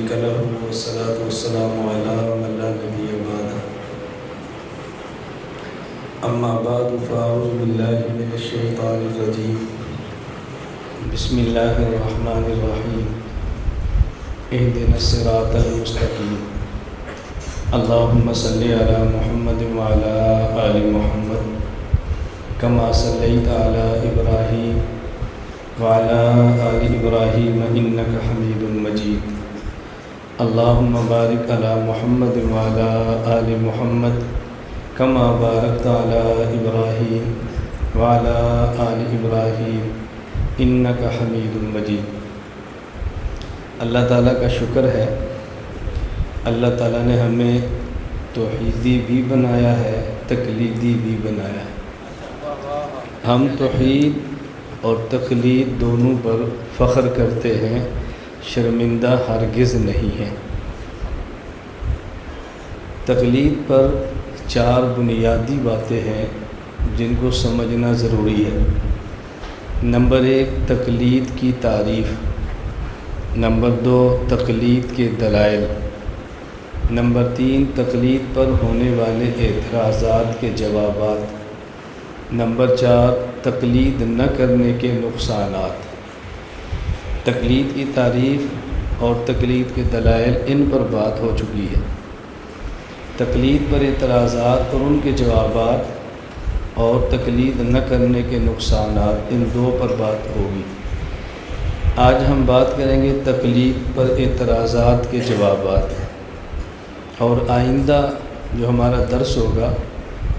شريك له والصلاة والسلام على من لا نبي بعده أما بعد فأعوذ بالله من الشيطان الرجيم بسم الله الرحمن الرحيم اهدنا الصراط المستقيم اللهم صل على محمد وعلى آل محمد كما صليت على إبراهيم وعلى آل إبراهيم إنك حميد مجيد اللهم بارك على محمد وعلى آل محمد كما باركت على إبراهيم وعلى آل إبراهيم إنك حميد مجيد۔ اللہ تعالیٰ کا شکر ہے، اللہ تعالیٰ نے ہمیں توحیدی بھی بنایا ہے، تقلیدی بھی بنایا ہے۔ ہم توحید اور تقلید دونوں پر فخر کرتے ہیں، شرمندہ ہرگز نہیں ہیں۔ تقلید پر 4 بنیادی باتیں ہیں جن کو سمجھنا ضروری ہے۔ نمبر 1 تقلید کی تعریف، نمبر 2 تقلید کے دلائل، نمبر 3 تقلید پر ہونے والے اعتراضات کے جوابات، نمبر 4 تقلید نہ کرنے کے نقصانات۔ تقلید کی تعریف اور تقلید کے دلائل ان پر بات ہو چکی ہے۔ تقلید پر اعتراضات اور ان کے جوابات اور تقلید نہ کرنے کے نقصانات، ان 2 پر بات ہوگی۔ آج ہم بات کریں گے تقلید پر اعتراضات کے جوابات، اور آئندہ جو ہمارا درس ہوگا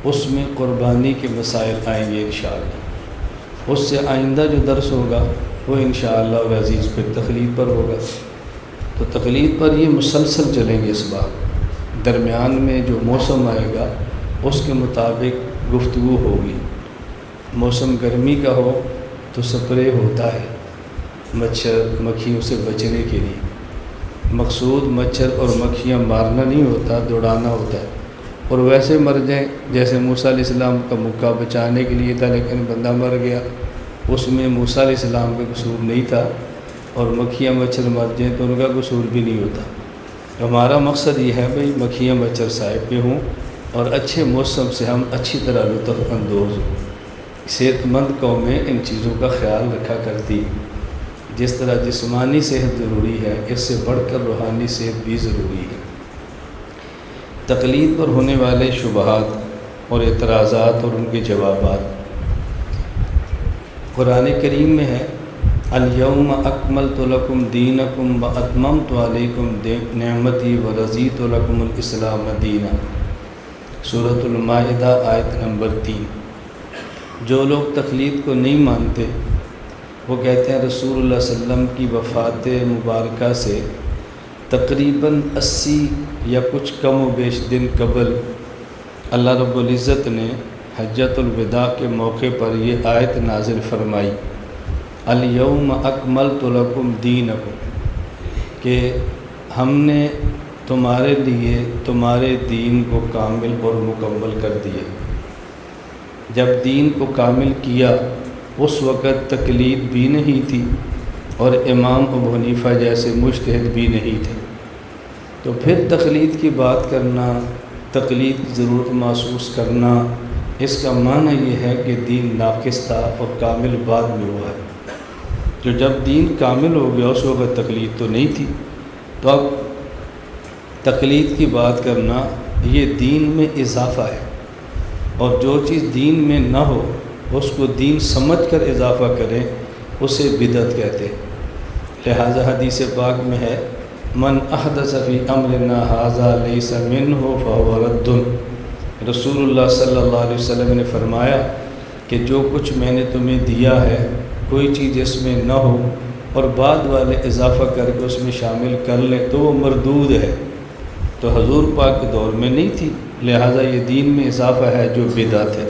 اس میں قربانی کے مسائل آئیں گے انشاءاللہ۔ اس سے آئندہ جو درس ہوگا وہ انشاءاللہ العزیز پھر تقلید پر ہوگا۔ تو تقلید پر یہ مسلسل چلیں گے اس بار، درمیان میں جو موسم آئے گا اس کے مطابق گفتگو ہوگی۔ موسم گرمی کا ہو تو سپرے ہوتا ہے مچھر مکھیوں سے بچنے کے لیے، مقصود مچھر اور مکھیاں مارنا نہیں ہوتا، دوڑانا ہوتا ہے۔ اور ویسے مر جائیں جیسے موسیٰ علیہ السلام کا مکہ بچانے کے لیے تھا لیکن بندہ مر گیا، اس میں موسیٰ علیہ السلام کا قصور نہیں تھا، اور مکھیاں مچھر مر جائیں تو ان کا قصور بھی نہیں ہوتا۔ ہمارا مقصد یہ ہے بھئی مکھیاں مچھر صاحب پہ ہوں اور اچھے موسم سے ہم اچھی طرح لطف اندوز ہوں۔ صحت مند قومیں ان چیزوں کا خیال رکھا کرتی، جس طرح جسمانی صحت ضروری ہے اس سے بڑھ کر روحانی صحت بھی ضروری ہے۔ تقلید پر ہونے والے شبہات اور اعتراضات اور ان کے جوابات، قرآن کریم میں ہے الیوم اکملت لکم دینکم واتممت علیکم نعمتی ورضیت لکم الاسلام دینا، سورۃ المائدہ آیت نمبر 3۔ جو لوگ تقلید کو نہیں مانتے وہ کہتے ہیں رسول اللہ صلی اللہ علیہ وسلم کی وفات مبارکہ سے تقریباً 80 یا کچھ کم و بیش دن قبل اللہ رب العزت نے حجۃ الوداع کے موقع پر یہ آیت نازل فرمائی الیوم اکملت لکم دینکم، کہ ہم نے تمہارے لیے تمہارے دین کو کامل اور مکمل کر دیا۔ جب دین کو کامل کیا اس وقت تقلید بھی نہیں تھی اور امام ابو حنیفہ جیسے مجتہد بھی نہیں تھے، تو پھر تقلید کی بات کرنا، تقلید کی ضرورت محسوس کرنا، اس کا معنی یہ ہے کہ دین ناقص تھا اور کامل بعد میں ہوا ہے۔ جو جب دین کامل ہو گیا اس وقت تقلید تو نہیں تھی، تو اب تقلید کی بات کرنا یہ دین میں اضافہ ہے، اور جو چیز دین میں نہ ہو اس کو دین سمجھ کر اضافہ کریں اسے بدعت کہتے ہیں۔ لہذا حدیث پاک میں ہے من احدث فی امرنا ھذا لیس منہ فہو رد، رسول اللہ صلی اللہ علیہ وسلم نے فرمایا کہ جو کچھ میں نے تمہیں دیا ہے کوئی چیز اس میں نہ ہو اور بعد والے اضافہ کر کے اس میں شامل کر لیں تو وہ مردود ہے۔ تو حضور پاک کے دور میں نہیں تھی، لہذا یہ دین میں اضافہ ہے جو بدعت ہے۔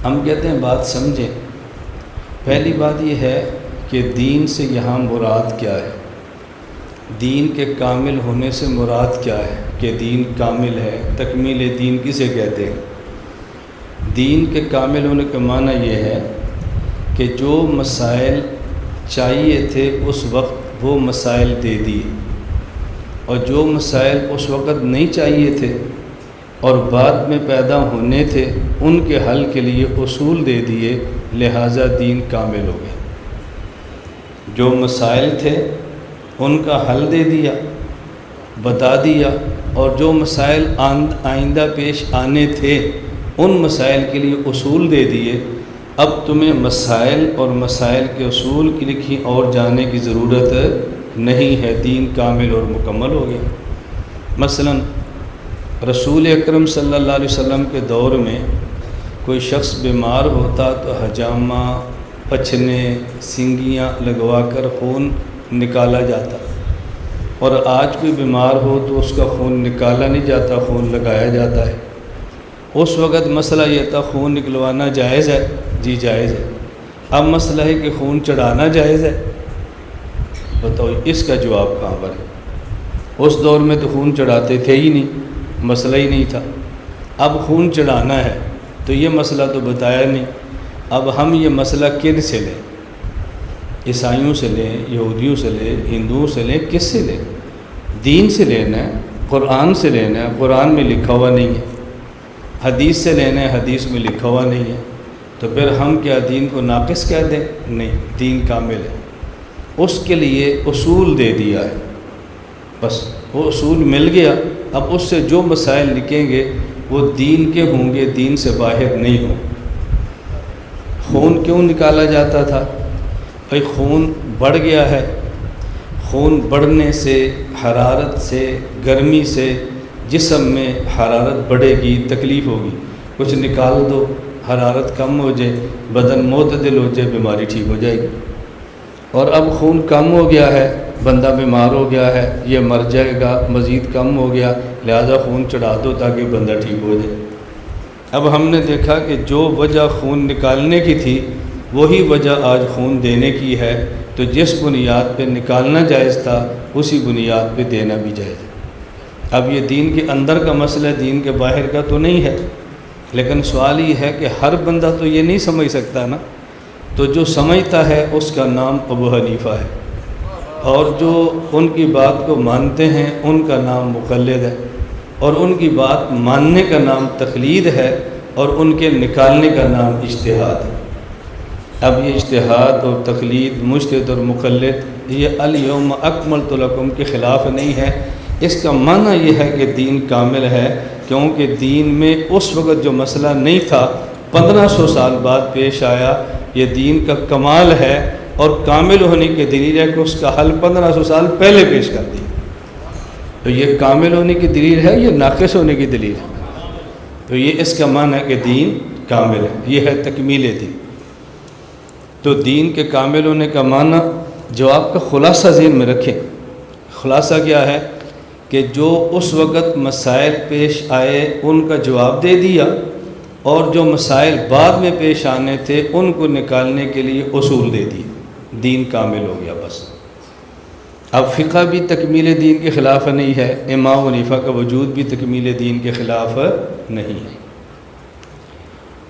ہم کہتے ہیں بات سمجھیں۔ پہلی بات یہ ہے کہ دین سے یہاں مراد کیا ہے، دین کے کامل ہونے سے مراد کیا ہے کہ دین کامل ہے، تکمیل دین کسے کہتے ہیں؟ دین کے کامل ہونے کا معنی یہ ہے کہ جو مسائل چاہیے تھے اس وقت وہ مسائل دے دیے، اور جو مسائل اس وقت نہیں چاہیے تھے اور بعد میں پیدا ہونے تھے ان کے حل کے لیے اصول دے دیے، لہٰذا دین کامل ہو گیا۔ جو مسائل تھے ان کا حل دے دیا، بتا دیا، اور جو مسائل آئندہ پیش آنے تھے ان مسائل کے لیے اصول دے دیے۔ اب تمہیں مسائل اور مسائل کے اصول کی لکھی اور جانے کی ضرورت نہیں ہے، دین کامل اور مکمل ہو گیا۔ مثلا رسول اکرم صلی اللہ علیہ وسلم کے دور میں کوئی شخص بیمار ہوتا تو حجامہ، پچھنے، سنگیاں لگوا کر خون نکالا جاتا، اور آج کوئی بیمار ہو تو اس کا خون نکالا نہیں جاتا، خون لگایا جاتا ہے۔ اس وقت مسئلہ یہ تھا خون نکلوانا جائز ہے؟ جی جائز ہے۔ اب مسئلہ ہے کہ خون چڑھانا جائز ہے؟ بتاؤ اس کا جواب کہاں پر ہے؟ اس دور میں تو خون چڑھاتے تھے ہی نہیں، مسئلہ ہی نہیں تھا۔ اب خون چڑھانا ہے تو یہ مسئلہ تو بتایا نہیں۔ اب ہم یہ مسئلہ کن سے لیں؟ عیسائیوں سے لیں، یہودیوں سے لیں، ہندوؤں سے لیں، کس سے لیں؟ دین سے لینا ہے، قرآن سے لینا ہے، قرآن میں لکھا ہوا نہیں ہے۔ حدیث سے لینا ہے، حدیث میں لکھا ہوا نہیں ہے۔ تو پھر ہم کیا دین کو ناقص کہہ دیں؟ نہیں، دین کامل ہے۔ اس کے لیے اصول دے دیا ہے، بس وہ اصول مل گیا۔ اب اس سے جو مسائل لکھیں گے وہ دین کے ہوں گے، دین سے باہر نہیں ہوں۔ خون کیوں نکالا جاتا تھا؟ بھائی خون بڑھ گیا ہے، خون بڑھنے سے، حرارت سے، گرمی سے جسم میں حرارت بڑھے گی، تکلیف ہوگی، کچھ نکال دو، حرارت کم ہو جائے، بدن معتدل ہو جائے، بیماری ٹھیک ہو جائے گی۔ اور اب خون کم ہو گیا ہے، بندہ بیمار ہو گیا ہے، یہ مر جائے گا، مزید کم ہو گیا، لہذا خون چڑھا دو تاکہ بندہ ٹھیک ہو جائے۔ اب ہم نے دیکھا کہ جو وجہ خون نکالنے کی تھی وہی وجہ آج خون دینے کی ہے، تو جس بنیاد پہ نکالنا جائز تھا اسی بنیاد پہ دینا بھی جائز ہے۔ اب یہ دین کے اندر کا مسئلہ ہے، دین کے باہر کا تو نہیں ہے، لیکن سوال یہ ہے کہ ہر بندہ تو یہ نہیں سمجھ سکتا نا، تو جو سمجھتا ہے اس کا نام ابو حنیفہ ہے، اور جو ان کی بات کو مانتے ہیں ان کا نام مقلد ہے، اور ان کی بات ماننے کا نام تقلید ہے، اور ان کے نکالنے کا نام اجتہاد ہے۔ اب یہ اجتہاد اور تقلید، مجتہد اور مقلد یہ الیوم اکملت لکم کے خلاف نہیں ہے۔ اس کا معنی یہ ہے کہ دین کامل ہے، کیونکہ دین میں اس وقت جو مسئلہ نہیں تھا 1500 سال بعد پیش آیا۔ یہ دین کا کمال ہے، اور کامل ہونے کی دلیل ہے کہ اس کا حل 1500 سال پہلے پیش کر دیا۔ تو یہ کامل ہونے کی دلیل ہے، یہ ناقص ہونے کی دلیل ہے؟ تو یہ اس کا معنی ہے کہ دین کامل ہے، یہ ہے تکمیل دین۔ تو دین کے کامل ہونے کا معنی جواب کا خلاصہ ذہن میں رکھیں۔ خلاصہ کیا ہے کہ جو اس وقت مسائل پیش آئے ان کا جواب دے دیا، اور جو مسائل بعد میں پیش آنے تھے ان کو نکالنے کے لیے اصول دے دیے، دین کامل ہو گیا بس۔ اب فقہ بھی تکمیل دین کے خلاف نہیں ہے، امام حنیفہ کا وجود بھی تکمیل دین کے خلاف نہیں ہے۔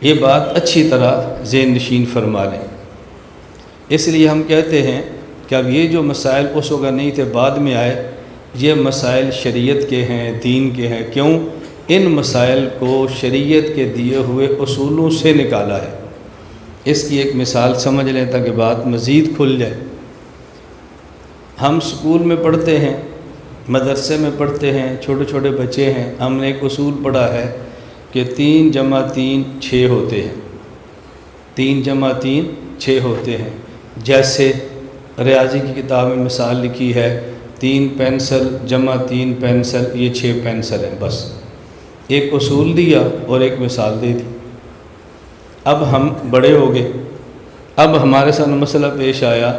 یہ بات اچھی طرح ذہن نشین فرما لیں۔ اس لیے ہم کہتے ہیں کہ اب یہ جو مسائل اس وقت نہیں تھے بعد میں آئے، یہ مسائل شریعت کے ہیں، دین کے ہیں۔ کیوں؟ ان مسائل کو شریعت کے دیے ہوئے اصولوں سے نکالا ہے۔ اس کی ایک مثال سمجھ لیں تاکہ بات مزید کھل جائے۔ ہم اسکول میں پڑھتے ہیں، مدرسے میں پڑھتے ہیں، چھوٹے چھوٹے بچے ہیں، ہم نے ایک اصول پڑھا ہے کہ 3 جمع 3 6 ہوتے ہیں، 3 جمع 3 6 ہوتے ہیں۔ جیسے ریاضی کی کتاب میں مثال لکھی ہے 3 پینسل جمع 3 پینسل، یہ 6 پینسل ہیں۔ بس ایک اصول دیا اور ایک مثال دے دی۔ اب ہم بڑے ہو گئے، اب ہمارے ساتھ مسئلہ پیش آیا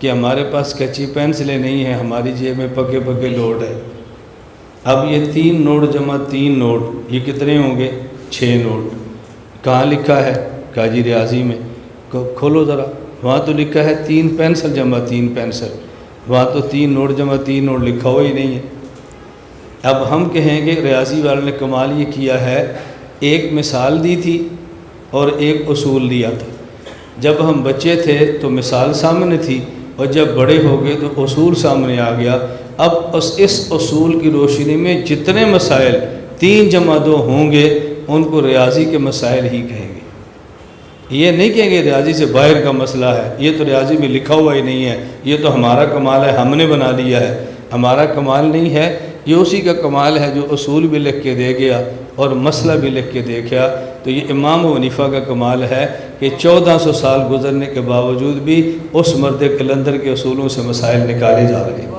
کہ ہمارے پاس کچی پینسلیں نہیں ہیں، ہماری جیب میں پکے پکے نوٹ ہے۔ اب یہ 3 نوٹ جمع 3 نوٹ، یہ کتنے ہوں گے؟ 6 نوٹ۔ کہاں لکھا ہے؟ کہا جی ریاضی میں۔ کھولو ذرا، وہاں تو لکھا ہے 3 پینسل جمع 3 پینسل، وہاں تو 3 نوٹ جمع 3 نوٹ لکھا ہوا ہی نہیں ہے۔ اب ہم کہیں گے ریاضی والے نے کمال یہ کیا ہے، ایک مثال دی تھی اور ایک اصول دیا تھا۔ جب ہم بچے تھے تو مثال سامنے تھی، اور جب بڑے ہو گئے تو اصول سامنے آ گیا۔ اب اس اصول کی روشنی میں جتنے مسائل 3 جمع 2 ہوں گے ان کو ریاضی کے مسائل ہی کہیں گے۔ یہ نہیں کہیں گے ریاضی سے باہر کا مسئلہ ہے، یہ تو ریاضی میں لکھا ہوا ہی نہیں ہے، یہ تو ہمارا کمال ہے، ہم نے بنا لیا ہے۔ ہمارا کمال نہیں ہے، یہ اسی کا کمال ہے جو اصول بھی لکھ کے دے گیا اور مسئلہ بھی لکھ کے دے گیا۔ تو یہ امام حنیفہ کا کمال ہے کہ 1400 سال گزرنے کے باوجود بھی اس مرد قلندر کے اصولوں سے مسائل نکالے جا رہے ہیں۔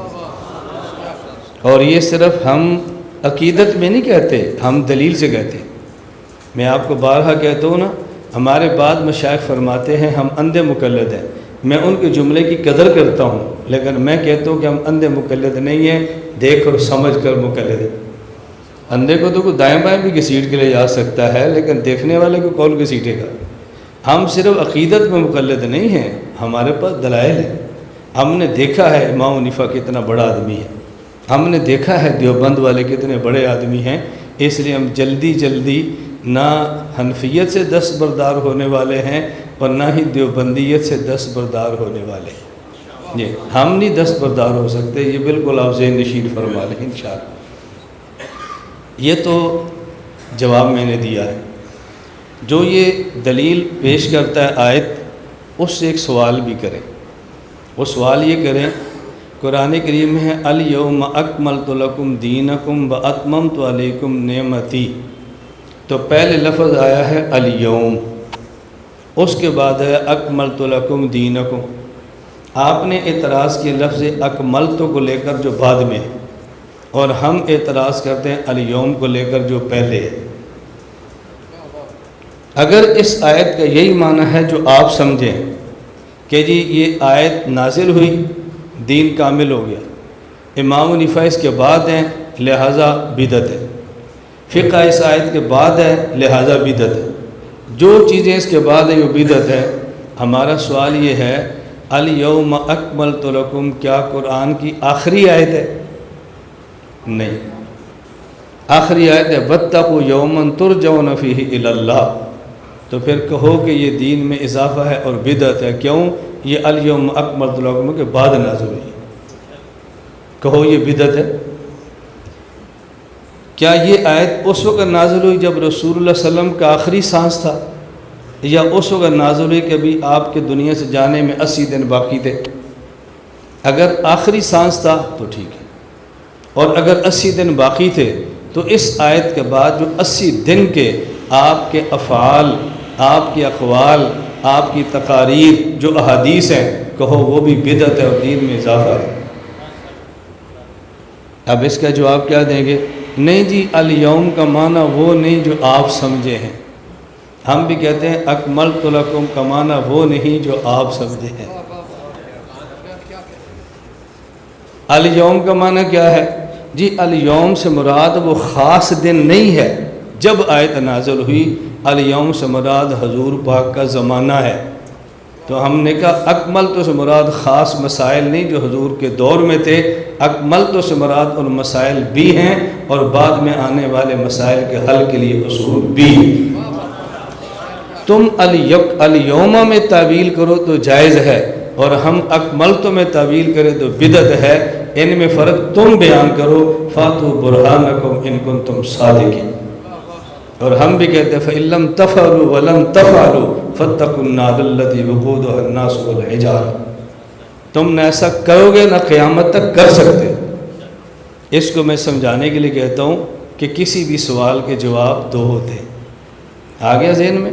اور یہ صرف ہم عقیدت میں نہیں کہتے، ہم دلیل سے کہتے ہیں۔ میں آپ کو بارہا کہتا ہوں نا، ہمارے بعد مشائخ فرماتے ہیں ہم اندھے مقلد ہیں۔ میں ان کے جملے کی قدر کرتا ہوں، لیکن میں کہتا ہوں کہ ہم اندھے مقلد نہیں ہیں، دیکھ اور سمجھ کر مقلد ہیں۔ اندھے کو تو کوئی دائیں بائیں بھی گھسیٹ کے لے جا سکتا ہے، لیکن دیکھنے والے کو کون گھسیٹے گا؟ ہم صرف عقیدت میں مقلد نہیں ہیں، ہمارے پاس دلائل ہیں۔ ہم نے دیکھا ہے امام حنیفہ کتنا بڑا آدمی ہے، ہم نے دیکھا ہے دیوبند والے کتنے بڑے آدمی ہیں، اس لیے ہم جلدی نہ حنفیت سے دستبردار ہونے والے ہیں اور نہ ہی دیوبندیت سے دستبردار ہونے والے ہیں۔ جی ہم نہیں دستبردار ہو سکتے، یہ بالکل آپ ذہن نشین فرما لیں انشاءاللہ۔ یہ تو جواب میں نے دیا ہے۔ جو یہ دلیل پیش کرتا ہے آیت، اس سے ایک سوال بھی کریں۔ وہ سوال یہ کریں، قرآن کریم میں ہے الیوم اکملت لکم دینکم واتممت علیکم نعمتی، تو پہلے لفظ آیا ہے الیوم، اس کے بعد ہے اکملت لکم دینکم۔ آپ نے اعتراض کیا لفظ اکملت کو لے کر جو بعد میں ہے، اور ہم اعتراض کرتے ہیں الیوم کو لے کر جو پہلے ہے۔ اگر اس آیت کا یہی معنی ہے جو آپ سمجھیں کہ جی یہ آیت نازل ہوئی، دین کامل ہو گیا، امام حنیفہ اس کے بعد ہیں لہٰذا بدعت ہے، فقہ اس آیت کے بعد ہے لہٰذا بدعت ہے، جو چیزیں اس کے بعد ہیں وہ بدعت ہے۔ ہمارا سوال یہ ہے الیوم اکملت لکم کیا قرآن کی آخری آیت ہے؟ نہیں، آخری آیت ہے واتقوا یوما ترجعون فیہ الی اللہ، تو پھر کہو کہ یہ دین میں اضافہ ہے اور بدعت ہے، کیوں؟ یہ الیوم اکملت لکم کے بعد نازل ہوئی، کہو یہ بدعت ہے۔ کیا یہ آیت اس وقت نازل ہوئی جب رسول اللہ صلی اللہ علیہ وسلم کا آخری سانس تھا، یا اس وقت نازل ہوئی کہ ابھی آپ کے دنیا سے جانے میں 80 دن باقی تھے؟ اگر آخری سانس تھا تو ٹھیک ہے، اور اگر 80 دن باقی تھے تو اس آیت کے بعد جو 80 دن کے آپ کے افعال، آپ کے اقوال، آپ کی تقاریر جو احادیث ہیں، کہو وہ بھی بدعت ہے اور دین میں اضافہ ہے۔ اب اس کا جواب کیا دیں گے؟ نہیں جی الیوم کا معنی وہ نہیں جو آپ سمجھے ہیں۔ ہم بھی کہتے ہیں اکملت لکم کا معنی وہ نہیں جو آپ سمجھے ہیں۔ الیوم کا معنی کیا ہے؟ جی الیوم سے مراد وہ خاص دن نہیں ہے جب آیت نازل ہوئی، الیوم سے مراد حضور پاک کا زمانہ ہے۔ تو ہم نے کہا اکملت سے مراد خاص مسائل نہیں جو حضور کے دور میں تھے، اکملت سے مراد ان مسائل بھی ہیں اور بعد میں آنے والے مسائل کے حل کے لیے اصول بھی۔ تم الیوم میں تعویل کرو تو جائز ہے، اور ہم اکملت میں تعویل کریں تو بدعت ہے، ان میں فرق تم بیان کرو، فاتوا برہانکم ان کنتم صادقین۔ اور ہم بھی کہتے ہیں فَإِن لَّمْ تَفْعَلُوا وَلَمْ تَفْعَلُوا فَاتَّقُوا النَّارَ الَّتِي وَقُودُهَا النَّاسُ وَالْحِجَارَةُ، تم نہ ایسا کرو گے نہ قیامت تک کر سکتے۔ اس کو میں سمجھانے کے لیے کہتا ہوں کہ کسی بھی سوال کے جواب 2 ہوتے ہیں۔ آ گیا ذہن میں؟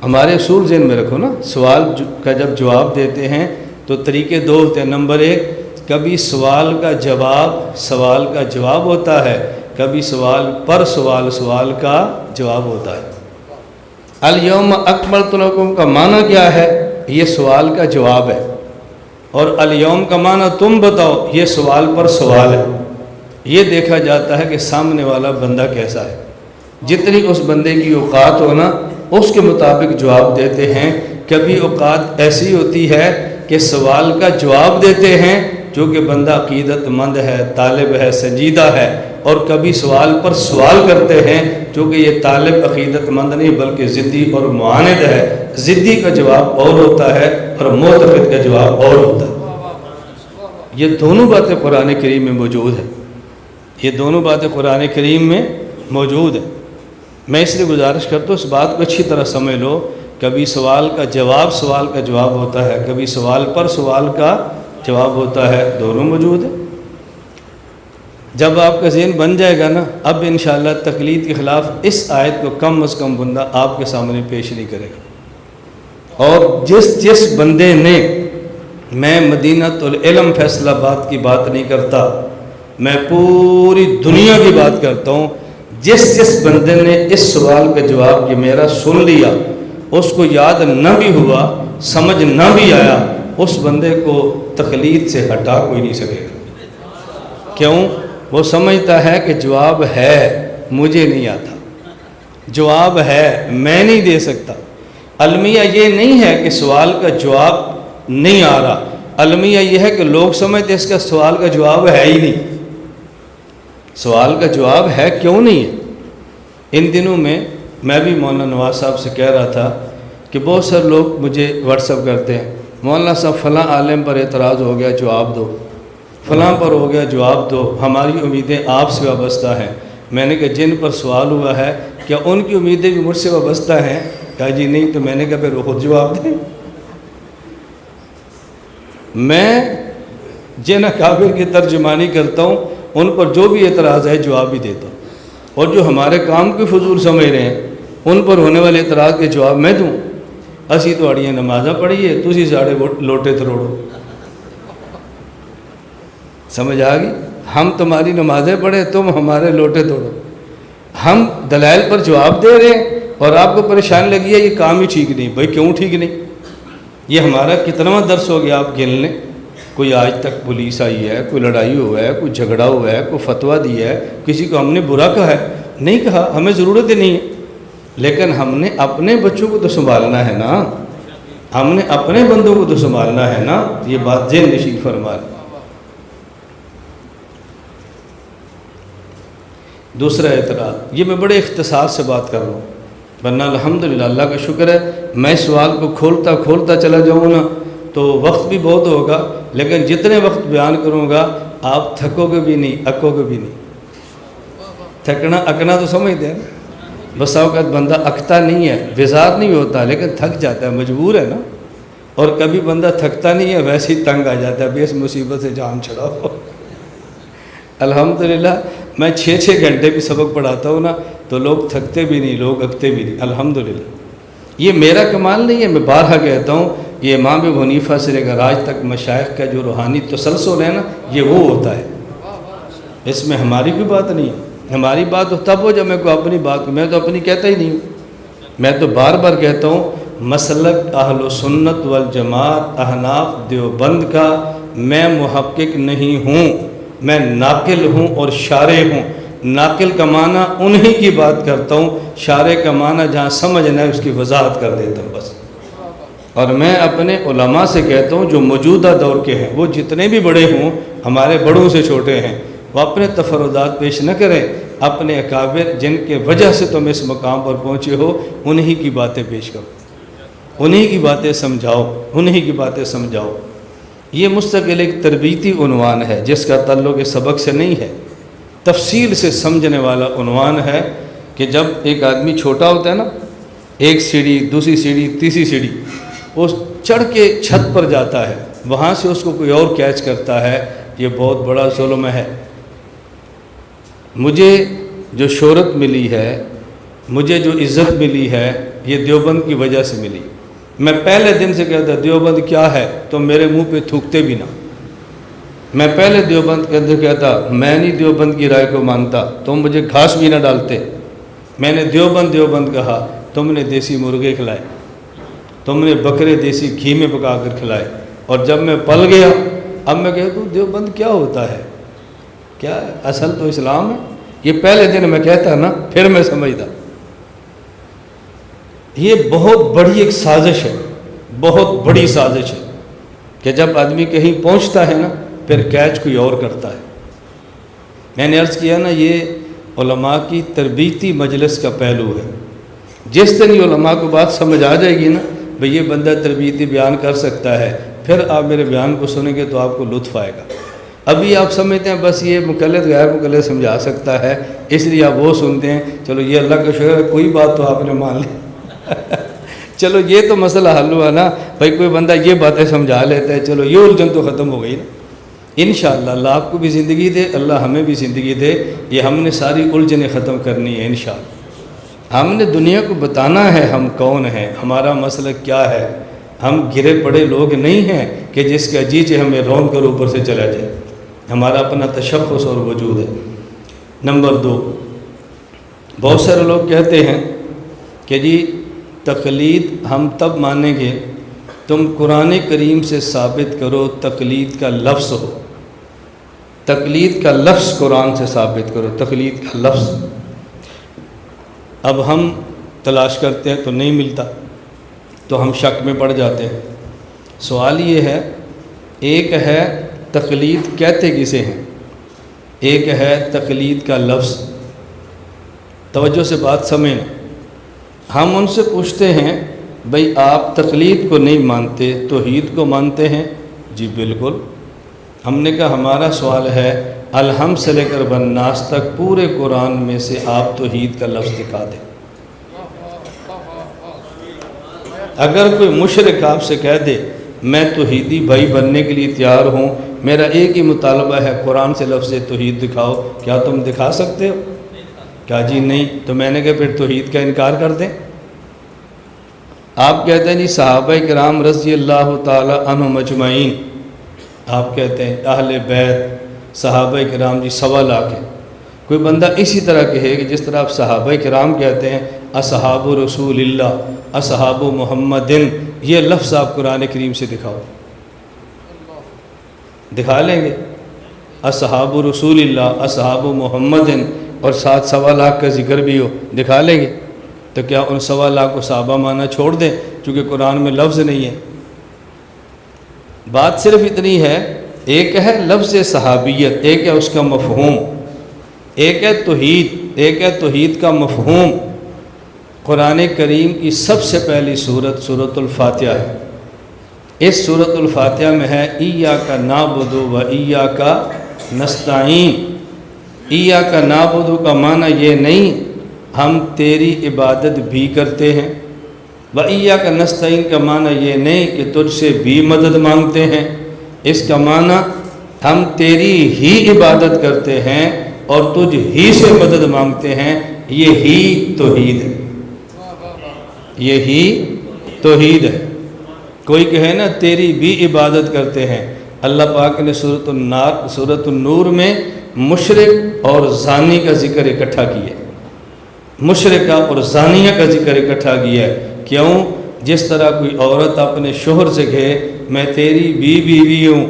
ہمارے اصول ذہن میں رکھو نا، سوال کا جب جواب دیتے ہیں تو طریقے 2 ہوتے ہیں۔ نمبر 1، کبھی سوال کا جواب ہوتا ہے، کبھی سوال پر سوال کا جواب ہوتا ہے۔ الیوم اکملت لکم کا معنی کیا ہے؟ یہ سوال کا جواب ہے، اور الیوم کا معنی تم بتاؤ، یہ سوال پر سوال ہے۔ یہ دیکھا جاتا ہے کہ سامنے والا بندہ کیسا ہے، جتنی اس بندے کی اوقات ہو نا اس کے مطابق جواب دیتے ہیں۔ کبھی اوقات ایسی ہوتی ہے کہ سوال کا جواب دیتے ہیں جو کہ بندہ عقیدت مند ہے، طالب ہے، سنجیدہ ہے، اور کبھی سوال پر سوال کرتے ہیں جو کہ یہ طالب عقیدت مند نہیں بلکہ ضدی اور معاند ہے۔ ضدی کا جواب اور ہوتا ہے اور معتقد کا جواب اور ہوتا ہے۔ یہ دونوں باتیں قرآن کریم میں موجود ہیں، یہ دونوں باتیں قرآن کریم میں موجود ہیں۔ میں اس لیے گزارش کرتا ہوں اس بات کو اچھی طرح سمجھ لو، کبھی سوال کا جواب ہوتا ہے، کبھی سوال پر سوال کا جواب ہوتا ہے، دونوں موجود ہیں۔ جب آپ کا ذہن بن جائے گا نا، اب انشاءاللہ تقلید کے خلاف اس آیت کو کم از کم بندہ آپ کے سامنے پیش نہیں کرے گا۔ اور جس بندے نے، میں مدینۃ العلم فیصل آباد کی بات نہیں کرتا، میں پوری دنیا کی بات کرتا ہوں، جس بندے نے اس سوال کا جواب یہ میرا سن لیا، اس کو یاد نہ بھی ہوا، سمجھ نہ بھی آیا، اس بندے کو تقلید سے ہٹا کوئی نہیں سکے گا۔ کیوں؟ وہ سمجھتا ہے کہ جواب ہے، مجھے نہیں آتا، جواب ہے، میں نہیں دے سکتا۔ المیہ یہ نہیں ہے کہ سوال کا جواب نہیں آ رہا، المیہ یہ ہے کہ لوگ سمجھتے اس کا سوال کا جواب ہے ہی نہیں۔ سوال کا جواب ہے، کیوں نہیں ہے؟ ان دنوں میں بھی مولانا نواز صاحب سے کہہ رہا تھا کہ بہت سارے لوگ مجھے واٹس ایپ کرتے ہیں، مولانا صاحب فلاں عالم پر اعتراض ہو گیا، جواب دو، فلاں پر ہو گیا، جواب دو، ہماری امیدیں آپ سے وابستہ ہیں۔ میں نے کہا جن پر سوال ہوا ہے کیا ان کی امیدیں بھی مجھ سے وابستہ ہیں؟ کہا جی نہیں۔ تو میں نے کہا پھر وہ خود جواب دیں۔ میں جن اکابر کی ترجمانی کرتا ہوں ان پر جو بھی اعتراض ہے جواب بھی دیتا ہوں، اور جو ہمارے کام کی فضول سمجھ رہے ہیں ان پر ہونے والے اعتراض کے جواب میں دوں۔ اسی تو اڑیاں نمازاں پڑھیے، تسی ساڑھے لوٹے تروڑو۔ سمجھ آ گئی؟ ہم تمہاری نمازیں پڑھیں، تم ہمارے لوٹے توڑو۔ ہم دلائل پر جواب دے رہے ہیں اور آپ کو پریشانی لگی ہے یہ کام ہی ٹھیک نہیں۔ بھائی کیوں ٹھیک نہیں؟ یہ ہمارا کتنا درس ہو گیا، آپ گن لیں۔ کوئی آج تک پولیس آئی ہے، کوئی لڑائی ہوا ہے، کوئی جھگڑا ہوا ہے، کوئی فتویٰ دیا ہے، کسی کو ہم نے برا کہا ہے؟ نہیں کہا، ہمیں ضرورت ہی نہیں ہے۔ لیکن ہم نے اپنے بچوں کو تو سنبھالنا ہے نا، ہم نے اپنے بندوں کو تو سنبھالنا ہے نا۔ یہ بات ذہن نشین فرما لیں۔ دوسرا اعتراض، یہ میں بڑے اختصار سے بات کر رہا ہوں، ورنہ الحمدللہ اللہ کا شکر ہے میں سوال کو کھولتا چلا جاؤں نا تو وقت بھی بہت ہوگا، لیکن جتنے وقت بیان کروں گا آپ تھکو گے بھی نہیں، اکو گے بھی نہیں۔ تھکنا اکنا تو سمجھتے ہیں، بس اوقات بندہ اکتا نہیں ہے، بیزار نہیں ہوتا، لیکن تھک جاتا ہے، مجبور ہے نا۔ اور کبھی بندہ تھکتا نہیں ہے، ویسے ہی تنگ آ جاتا ہے، اس مصیبت سے جان چھڑاؤ۔ الحمدللہ میں 6 گھنٹے بھی سبق پڑھاتا ہوں نا تو لوگ تھکتے بھی نہیں، لوگ اکتے بھی نہیں، الحمدللہ۔ یہ میرا کمال نہیں ہے، میں بارہا کہتا ہوں، یہ امام ابو حنیفہ سے لے کر آج تک مشائخ کا جو روحانی تسلسل ہے نا، یہ وہ ہوتا ہے، اس میں ہماری کوئی بات نہیں ہے۔ ہماری بات تو تب ہو جب میں کوئی اپنی بات، میں تو اپنی کہتا ہی نہیں ہوں۔ میں تو بار بار کہتا ہوں مسلک اہل و سنت والجماعت احناف دیوبند کا میں محقق نہیں ہوں، میں ناقل ہوں اور شارح ہوں۔ ناقل کا معنی انہی کی بات کرتا ہوں، شارح کا معنی جہاں سمجھنا ہے اس کی وضاحت کر دیتا ہوں بس۔ اور میں اپنے علماء سے کہتا ہوں جو موجودہ دور کے ہیں، وہ جتنے بھی بڑے ہوں، ہمارے بڑوں سے چھوٹے ہیں، وہ اپنے تفردات پیش نہ کریں، اپنے اکابر جن کے وجہ سے تم اس مقام پر پہنچے ہو انہی کی باتیں پیش کرو، انہی کی باتیں سمجھاؤ، انہی کی باتیں سمجھاؤ۔ یہ مستقل ایک تربیتی عنوان ہے جس کا تعلق سبق سے نہیں ہے، تفصیل سے سمجھنے والا عنوان ہے کہ جب ایک آدمی چھوٹا ہوتا ہے نا، ایک سیڑھی، دوسری سیڑھی، تیسری سیڑھی، وہ چڑھ کے چھت پر جاتا ہے، وہاں سے اس کو کوئی اور کیچ کرتا ہے، یہ بہت بڑا ظلم ہے۔ مجھے جو شہرت ملی ہے، مجھے جو عزت ملی ہے، یہ دیوبند کی وجہ سے ملی۔ میں پہلے دن سے کہتا دیوبند کیا ہے، تو میرے منہ پہ تھوکتے بھی نہ۔ میں پہلے دیوبند کے اندر کہتا میں نہیں دیوبند کی رائے کو مانتا، تم مجھے گھاس بھی نہ ڈالتے۔ میں نے دیوبند کہا، تم نے دیسی مرغے کھلائے، تم نے بکرے دیسی گھی میں پکا کر کھلائے، اور جب میں پل گیا اب میں کہتا ہوں دیوبند کیا ہوتا ہے، کیا ہے اصل تو اسلام ہے۔ یہ پہلے دن میں کہتا نا، پھر میں سمجھتا۔ یہ بہت بڑی ایک سازش ہے، بہت بڑی سازش ہے کہ جب آدمی کہیں پہنچتا ہے نا پھر کیچ کوئی اور کرتا ہے۔ میں نے عرض کیا نا، یہ علماء کی تربیتی مجلس کا پہلو ہے۔ جس دن یہ علماء کو بات سمجھ آ جائے گی نا، بھئی یہ بندہ تربیتی بیان کر سکتا ہے، پھر آپ میرے بیان کو سنیں گے تو آپ کو لطف آئے گا۔ ابھی آپ سمجھتے ہیں بس یہ مقلد غیر مقلد سمجھا سکتا ہے، اس لیے آپ وہ سنتے ہیں، چلو یہ اللہ کا شکر ہے کوئی بات تو آپ نے مان لی چلو یہ تو مسئلہ حل ہوا نا بھائی، کوئی بندہ یہ باتیں سمجھا لیتا ہے، چلو یہ الجھن تو ختم ہو گئی نا۔ انشاءاللہ اللہ آپ کو بھی زندگی دے، اللہ ہمیں بھی زندگی دے، یہ ہم نے ساری الجھنیں ختم کرنی ہے انشاءاللہ۔ ہم نے دنیا کو بتانا ہے ہم کون ہیں، ہمارا مسئلہ کیا ہے۔ ہم گرے پڑے لوگ نہیں ہیں کہ جس کا جی چاہے ہمیں رون کر اوپر سے چلا جائے، ہمارا اپنا تشخص اور وجود ہے۔ نمبر 2، بہت سارے لوگ کہتے ہیں کہ جی تقلید ہم تب مانیں گے تم قرآن کریم سے ثابت کرو تقلید کا لفظ ہو، تقلید کا لفظ قرآن سے ثابت کرو، تقلید کا لفظ۔ اب ہم تلاش کرتے ہیں تو نہیں ملتا، تو ہم شک میں پڑ جاتے ہیں۔ سوال یہ ہے، ایک ہے تقلید کہتے کسے ہیں، ایک ہے تقلید کا لفظ۔ توجہ سے بات سمجھیں، ہم ان سے پوچھتے ہیں بھئی آپ تقلید کو نہیں مانتے، توحید کو مانتے ہیں؟ جی بالکل۔ ہم نے کہا ہمارا سوال ہے الحمد سے لے کر والناس تک پورے قرآن میں سے آپ توحید کا لفظ دکھا دیں۔ اگر کوئی مشرک آپ سے کہہ دے میں توحیدی بھائی بننے کے لیے تیار ہوں، میرا ایک ہی مطالبہ ہے قرآن سے لفظ توحید دکھاؤ، کیا تم دکھا سکتے ہو؟ کہا جی نہیں، تو میں نے کہا پھر توحید کا انکار کر دیں۔ آپ کہتے ہیں جی صحابہ کرام رضی اللہ تعالی عنہم اجمعین، آپ کہتے ہیں اہل بیت صحابہ کرام جی 1.25 لاکھ ہیں۔ کوئی بندہ اسی طرح کہے کہ جس طرح آپ صحابہ کرام کہتے ہیں اصحاب رسول اللہ، اصحاب محمدن، یہ لفظ آپ قرآن کریم سے دکھاؤ، دکھا لیں گے؟ اصحاب رسول اللہ، اصحاب محمدن اور ساتھ 1.25 لاکھ کا ذکر بھی ہو، دکھا لیں گے؟ تو کیا ان 1.25 لاکھ کو صحابہ مانا چھوڑ دیں چونکہ قرآن میں لفظ نہیں ہے؟ بات صرف اتنی ہے، ایک ہے لفظ صحابیت، ایک ہے اس کا مفہوم، ایک ہے توحید، ایک ہے توحید کا مفہوم۔ قرآن کریم کی سب سے پہلی سورت سورۃ الفاتحہ ہے۔ اس سورۃ الفاتحہ میں ہے ایاک نعبد و ایاک نستعین۔ ایاک نعبد کا معنی یہ نہیں ہم تیری عبادت بھی کرتے ہیں، و ایاک نستعین کا معنی یہ نہیں کہ تجھ سے بھی مدد مانگتے ہیں، اس کا معنی ہم تیری ہی عبادت کرتے ہیں اور تجھ ہی سے مدد مانگتے ہیں، یہی توحید ہے، یہی توحید ہے۔ کوئی کہے نا تیری بھی عبادت کرتے ہیں، اللہ پاک نے سورۃ النور میں مشرک اور زانی کا ذکر اکٹھا کیا ہے، مشرکہ اور زانیہ کا ذکر اکٹھا کیا ہے۔ کیوں؟ جس طرح کوئی عورت اپنے شوہر سے کہے میں تیری بیوی ہوں،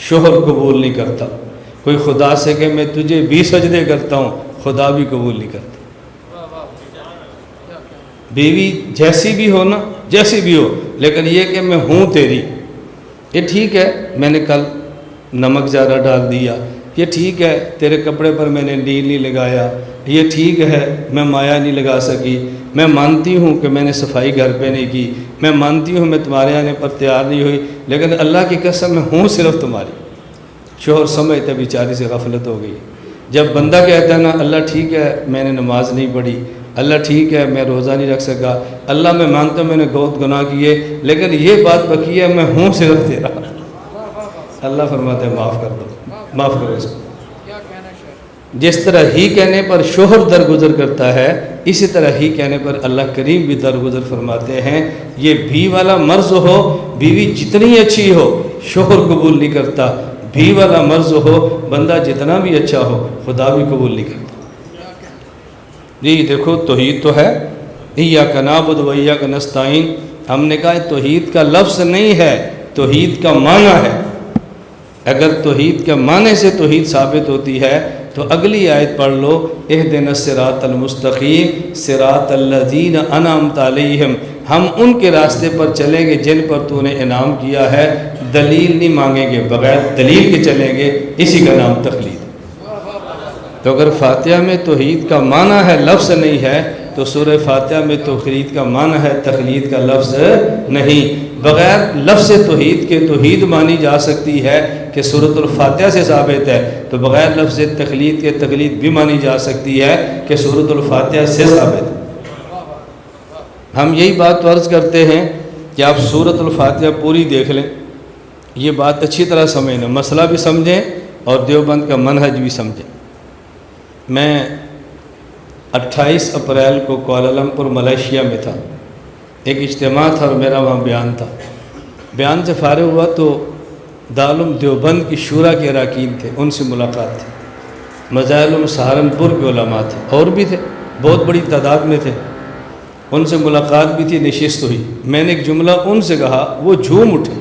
شوہر قبول نہیں کرتا۔ کوئی خدا سے کہ میں تجھے بھی سجدے کرتا ہوں، خدا بھی قبول نہیں کرتا۔ بیوی جیسی بھی ہو نا، جیسی بھی ہو، لیکن یہ کہ میں ہوں تیری، یہ ٹھیک ہے میں نے کل نمک زیادہ ڈال دیا، یہ ٹھیک ہے تیرے کپڑے پر میں نے نیل نہیں لگایا، یہ ٹھیک ہے میں مایا نہیں لگا سکی، میں مانتی ہوں کہ میں نے صفائی گھر پہ نہیں کی، میں مانتی ہوں میں تمہارے آنے پر تیار نہیں ہوئی، لیکن اللہ کی قسم میں ہوں صرف تمہاری۔ شوہر سمجھتے بیچاری سے غفلت ہو گئی۔ جب بندہ کہتا ہے نا اللہ ٹھیک ہے میں نے نماز نہیں پڑھی، اللہ ٹھیک ہے میں روزہ نہیں رکھ سکا، اللہ میں مانتا ہوں میں نے بہت گناہ کیے، لیکن یہ بات بقی ہے میں ہوں صرف تیرا، اللہ فرماتے ہیں معاف کر دو، معاف کرو اس کو۔ جس طرح ہی کہنے پر شوہر درگزر کرتا ہے، اسی طرح ہی کہنے پر اللہ کریم بھی درگزر فرماتے ہیں۔ یہ بھی والا مرض ہو، بیوی جتنی اچھی ہو شوہر قبول نہیں کرتا، بھی والا مرض ہو بندہ جتنا بھی اچھا ہو خدا بھی قبول نہیں کرتا۔ جی دیکھو توحید تو ہے، ایاک نعبد و ایاک نستعین، ہم نے کہا توحید کا لفظ نہیں ہے، توحید کا معنی ہے۔ اگر توحید کے معنی سے توحید ثابت ہوتی ہے تو اگلی آیت پڑھ لو، اہدنا الصراط المستقیم صراط الذین انعمت علیہم، ہم ان کے راستے پر چلیں گے جن پر تو نے انعام کیا ہے، دلیل نہیں مانگیں گے، بغیر دلیل کے چلیں گے، اسی کا نام تقلید۔ تو اگر فاتحہ میں توحید کا معنی ہے لفظ نہیں ہے تو سورہ فاتحہ میں توحید کا معنی ہے تقلید کا لفظ نہیں۔ بغیر لفظ توحید کے توحید مانی جا سکتی ہے، کہ سورۃ الفاتحہ سے ثابت ہے تو بغیر لفظ تقلید کے تقلید بھی مانی جا سکتی ہے کہ سورۃ الفاتحہ سے ثابت ہے۔ ہم یہی بات عرض کرتے ہیں کہ آپ سورۃ الفاتحہ پوری دیکھ لیں، یہ بات اچھی طرح سمجھیں، مسئلہ بھی سمجھیں اور دیوبند کا منہج بھی سمجھیں۔ میں 28 اپریل کو کوالالمپور ملیشیا میں تھا، ایک اجتماع تھا اور میرا وہاں بیان تھا۔ بیان سے فارغ ہوا تو دارالعلوم دیوبند کی شورا کے اراکین تھے، ان سے ملاقات تھی۔ مظاہر سہارنپور کے علماء تھے، اور بھی تھے، بہت بڑی تعداد میں تھے، ان سے ملاقات بھی تھی، نشست ہوئی۔ میں نے ایک جملہ ان سے کہا، وہ جھوم اٹھے،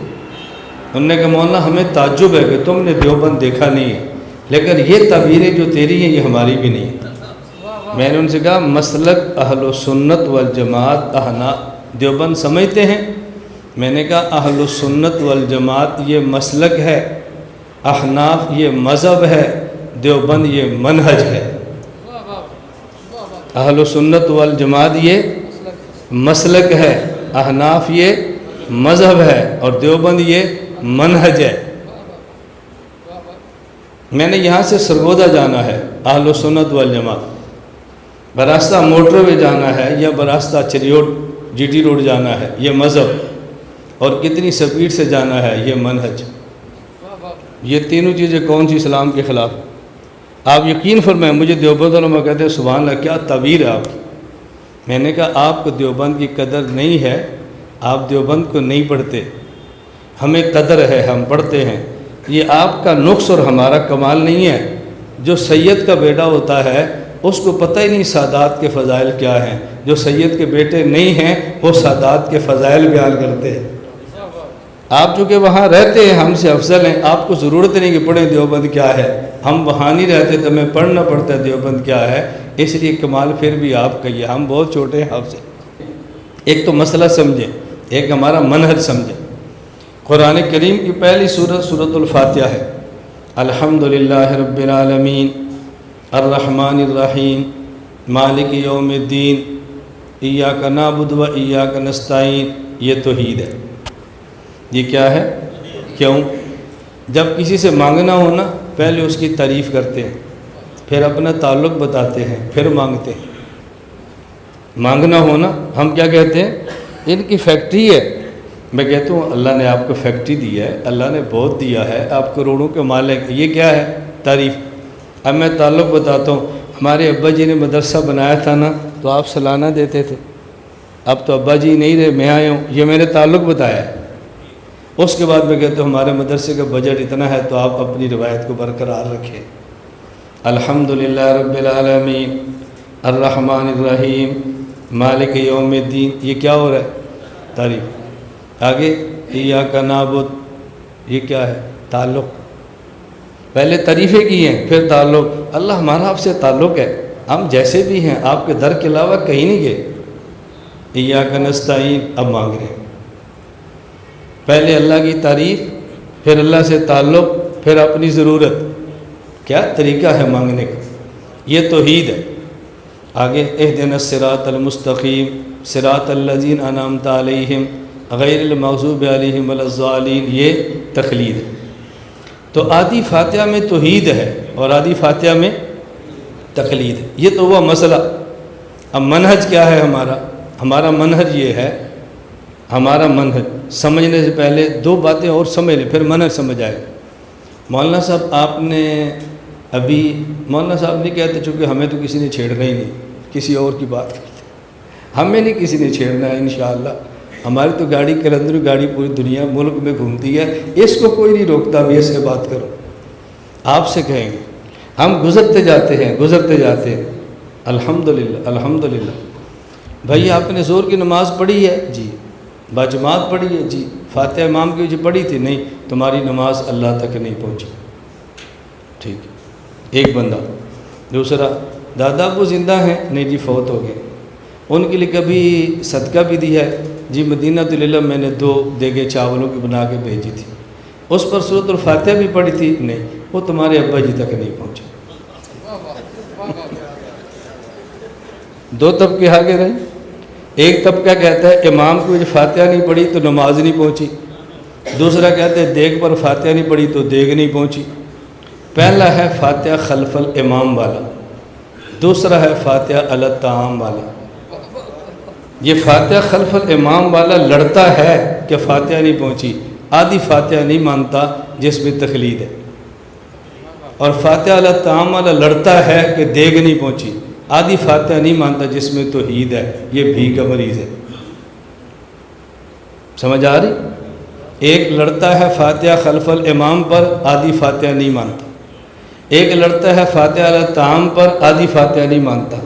انہوں نے کہا مولانا ہمیں تعجب ہے کہ تم نے دیوبند دیکھا نہیں ہے، لیکن یہ تعبیریں جو تیری ہیں یہ ہماری بھی نہیں ہیں۔ میں نے ان سے کہا مسلک اہل و سنت والجماعت دیوبند سمجھتے ہیں؟ میں نے کہا اہل سنت والجماعت یہ مسلک ہے، احناف یہ مذہب ہے، دیوبند یہ منہج ہے۔ اہل سنت والجماعت یہ مسلک ہے، احناف یہ مذہب ہے اور دیوبند یہ منہج ہے۔ میں نے یہاں سے سرگودا جانا ہے، اہل سنت والجماعت، براستہ موٹر وے جانا ہے یا براستہ چریوٹ جی ٹی روڈ جانا ہے، یہ مذہب، اور کتنی سپیڈ سے جانا ہے یہ منہج۔ یہ تینوں چیزیں کون سی اسلام کے خلاف؟ آپ یقین فرمائیں، مجھے دیوبند علماء کہتے ہیں سبحان اللہ کیا تعبیر ہے آپ کی۔ میں نے کہا آپ کو دیوبند کی قدر نہیں ہے، آپ دیوبند کو نہیں پڑھتے، ہمیں قدر ہے، ہم پڑھتے ہیں۔ یہ آپ کا نقص اور ہمارا کمال نہیں ہے۔ جو سید کا بیٹا ہوتا ہے اس کو پتہ ہی نہیں سادات کے فضائل کیا ہیں، جو سید کے بیٹے نہیں ہیں وہ سادات کے فضائل بیان کرتے ہیں۔ آپ چونکہ وہاں رہتے ہیں، ہم سے افضل ہیں، آپ کو ضرورت نہیں کہ پڑھیں دیوبند کیا ہے، ہم وہاں نہیں رہتے تو ہمیں پڑھنا پڑتا ہے دیوبند کیا ہے، اس لیے کمال پھر بھی آپ کا، یہ ہم بہت چھوٹے ہیں آپ سے۔ ایک تو مسئلہ سمجھیں، ایک ہمارا منہج سمجھیں۔ قرآن کریم کی پہلی سورت سورۃ الفاتحہ ہے۔ الحمدللہ رب العالمین الرحمن الرحیم مالک یوم الدین ایاک نعبد و ایاک نستعین، یہ توحید ہے۔ یہ کیا ہے؟ کیوں؟ جب کسی سے مانگنا ہو نا، پہلے اس کی تعریف کرتے ہیں، پھر اپنا تعلق بتاتے ہیں، پھر مانگتے ہیں۔ مانگنا ہو نا، ہم کیا کہتے ہیں؟ ان کی فیکٹری ہے۔ میں کہتا ہوں اللہ نے آپ کو فیکٹری دی ہے، اللہ نے بہت دیا ہے، آپ کروڑوں کے مالک، یہ کیا ہے؟ تعریف۔ اب میں تعلق بتاتا ہوں، ہمارے ابا جی نے مدرسہ بنایا تھا نا تو آپ سالانہ دیتے تھے، اب تو ابا جی نہیں رہے، میں آیا ہوں، یہ میں نے تعلق بتایا ہے۔ اس کے بعد میں کہتا ہوں ہمارے مدرسے کا بجٹ اتنا ہے تو آپ اپنی روایت کو برقرار رکھیں۔ الحمدللہ رب العالمین الرحمن الرحیم مالک یوم الدین، یہ کیا ہو رہا ہے؟ تعریف۔ آگے ایاک نعبد، یہ کیا ہے؟ تعلق۔ پہلے تعریفیں کی ہیں پھر تعلق۔ اللہ ہمارا آپ سے تعلق ہے، ہم جیسے بھی ہیں آپ کے در کے علاوہ کہیں نہیں گئے۔ ایاک نستعین، اب مانگ رہے ہیں۔ پہلے اللہ کی تعریف، پھر اللہ سے تعلق، پھر اپنی ضرورت۔ کیا طریقہ ہے مانگنے کا؟ یہ توحید ہے۔ آگے اہدنا الصراط المستقیم صراط الذین انعمت علیہم غیر المغضوب علیہم ولا الضالین، یہ تقلید ہے۔ تو آدھی فاتحہ میں توحید ہے اور آدھی فاتحہ میں تقلید ہے، یہ تو ہوا مسئلہ۔ اب منہج کیا ہے ہمارا؟ ہمارا منہج یہ ہے، ہمارا منہج سمجھنے سے پہلے دو باتیں اور سمجھ لیں، پھر منہج سمجھ آئے۔ مولانا صاحب آپ نے ابھی، مولانا صاحب نہیں کہتے چونکہ ہمیں تو کسی نے چھیڑنا ہی نہیں، کسی اور کی بات کرتے، ہمیں نہیں کسی نے چھیڑنا ہے انشاءاللہ۔ ہماری تو گاڑی کلندری گاڑی پوری دنیا ملک میں گھومتی ہے، اس کو کوئی نہیں روکتا بھی ایسے بات کرو۔ آپ سے کہیں گے، ہم گزرتے جاتے ہیں گزرتے جاتے ہیں۔ الحمدللہ الحمدللہ۔ بھائی آپ نے زور کی نماز پڑھی ہے؟ جی۔ باجماعت پڑھی ہے؟ جی۔ فاتحہ امام کی جو پڑھی تھی؟ نہیں۔ تمہاری نماز اللہ تک نہیں پہنچی۔ ٹھیک، ایک بندہ۔ دوسرا، دادا ابو زندہ ہیں؟ نہیں جی، فوت ہو گئے۔ ان کے لیے کبھی صدقہ بھی دیا ہے؟ جی، مدینہ العلم میں نے 2 دیگیں چاولوں کی بنا کے بھیجی تھی، اس پر سورۃ الفاتحہ بھی پڑھی تھی؟ نہیں، وہ تمہارے ابا جی تک نہیں پہنچے۔ 2 طبقے آگے رہے۔ ایک طبقہ کہتا ہے امام کو جو فاتحہ نہیں پڑھی تو نماز نہیں پہنچی، دوسرا کہتے ہیں دیگ پر فاتحہ نہیں پڑھی تو دیگ نہیں پہنچی۔ پہلا ہے فاتحہ خلف الامام والا، دوسرا ہے فاتحہ علی الطعام والا۔ یہ فاتحہ خلف الامام والا لڑتا ہے کہ فاتحہ نہیں پہنچی، آدھی فاتحہ نہیں مانتا جس میں تقلید ہے، اور فاتحہ علی الطعام والا لڑتا ہے کہ دیگ نہیں پہنچی، آدھی فاتحہ نہیں مانتا جس میں توحید ہے۔ یہ بھی کا مریض ہے، سمجھ آ رہی؟ ایک لڑتا ہے فاتحہ خلف الامام پر، آدھی فاتحہ نہیں مانتا، ایک لڑتا ہے فاتحہ علی الطعام پر، آدھی فاتحہ نہیں مانتا۔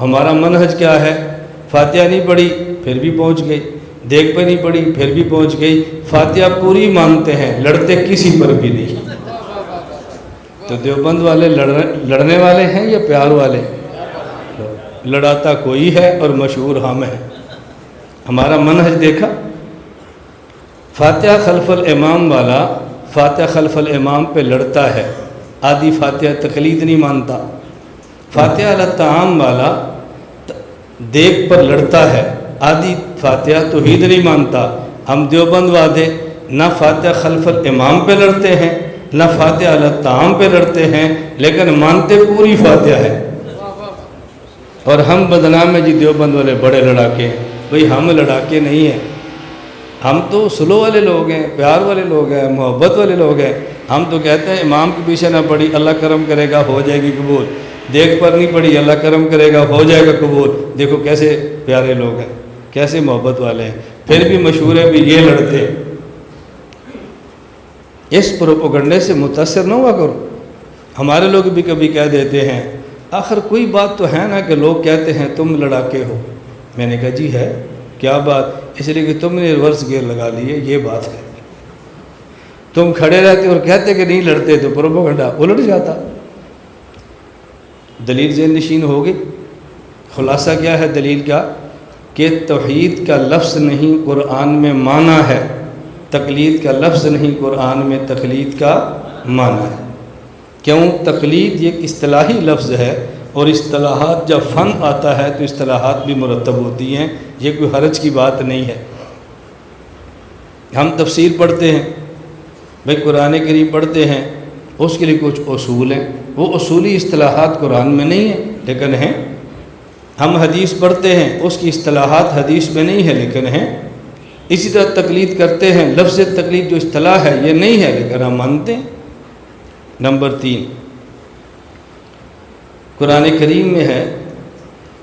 ہمارا منہج کیا ہے؟ فاتحہ نہیں پڑھی پھر بھی پہنچ گئی، دیگ پہ نہیں پڑھی پھر بھی پہنچ گئی، فاتحہ پوری مانتے ہیں، لڑتے کسی پر بھی نہیں۔ تو دیوبند والے لڑنے والے ہیں یا پیار والے؟ لڑاتا کوئی ہے اور مشہور ہم ہیں۔ ہمارا منہج دیکھا؟ فاتحہ خلف الامام والا فاتحہ خلف الامام پہ لڑتا ہے، آدھی فاتحہ تقلید نہیں مانتا۔ فاتحہ علی الطعام والا دیگ پر لڑتا ہے، آدھی فاتحہ توحید نہیں مانتا۔ ہم دیوبند والے نہ فاتحہ خلف الامام پہ لڑتے ہیں نہ فاتحہ علی الطعام پہ لڑتے ہیں، لیکن مانتے پوری فاتحہ ہے۔ اور ہم بدنام ہیں جی دیوبند والے بڑے لڑاکے ہیں۔ بھئی ہم لڑاکے نہیں ہیں، ہم تو سلو والے لوگ ہیں، پیار والے لوگ ہیں، محبت والے لوگ ہیں۔ ہم تو کہتے ہیں امام کے پیچھے نہ پڑھی اللہ کرم کرے گا ہو جائے گی قبول، دیگ پر نہیں پڑھی اللہ کرم کرے گا ہو جائے گا قبول۔ دیکھو کیسے پیارے لوگ ہیں، کیسے محبت والے ہیں، پھر بھی مشہور ہے بھی یہ لڑتے ہیں۔ اس پروپیگنڈے سے متاثر نہ ہوا کرو۔ ہمارے لوگ بھی کبھی کہہ دیتے ہیں آخر کوئی بات تو ہے نا کہ لوگ کہتے ہیں تم لڑاکے ہو۔ میں نے کہا جی ہے، کیا بات؟ اس لیے کہ تم نے ریورس گیئر لگا لیے، یہ بات ہے۔ تم کھڑے رہتے اور کہتے کہ نہیں لڑتے تو پروپیگنڈا الٹ جاتا۔ دلیل ذہن نشین ہوگی۔ خلاصہ کیا ہے دلیل کا؟ کہ توحید کا لفظ نہیں قرآن میں معنی ہے، تقلید کا لفظ نہیں قرآن میں تقلید کا معنی ہے۔ کیوں؟ تقلید یہ ایک اصطلاحی لفظ ہے، اور اصطلاحات جب فن آتا ہے تو اصطلاحات بھی مرتب ہوتی ہیں، یہ کوئی حرج کی بات نہیں ہے۔ ہم تفسیر پڑھتے ہیں، بھئی قرآن کریم پڑھتے ہیں، اس کے لیے کچھ اصول ہیں، وہ اصولی اصطلاحات قرآن میں نہیں ہیں لیکن ہیں۔ ہم حدیث پڑھتے ہیں، اس کی اصطلاحات حدیث میں نہیں ہے لیکن ہیں۔ اسی طرح تقلید کرتے ہیں، لفظ تقلید جو اصطلاح ہے یہ نہیں ہے لیکن ہم مانتے ہیں۔ نمبر 3 قرآن کریم میں ہے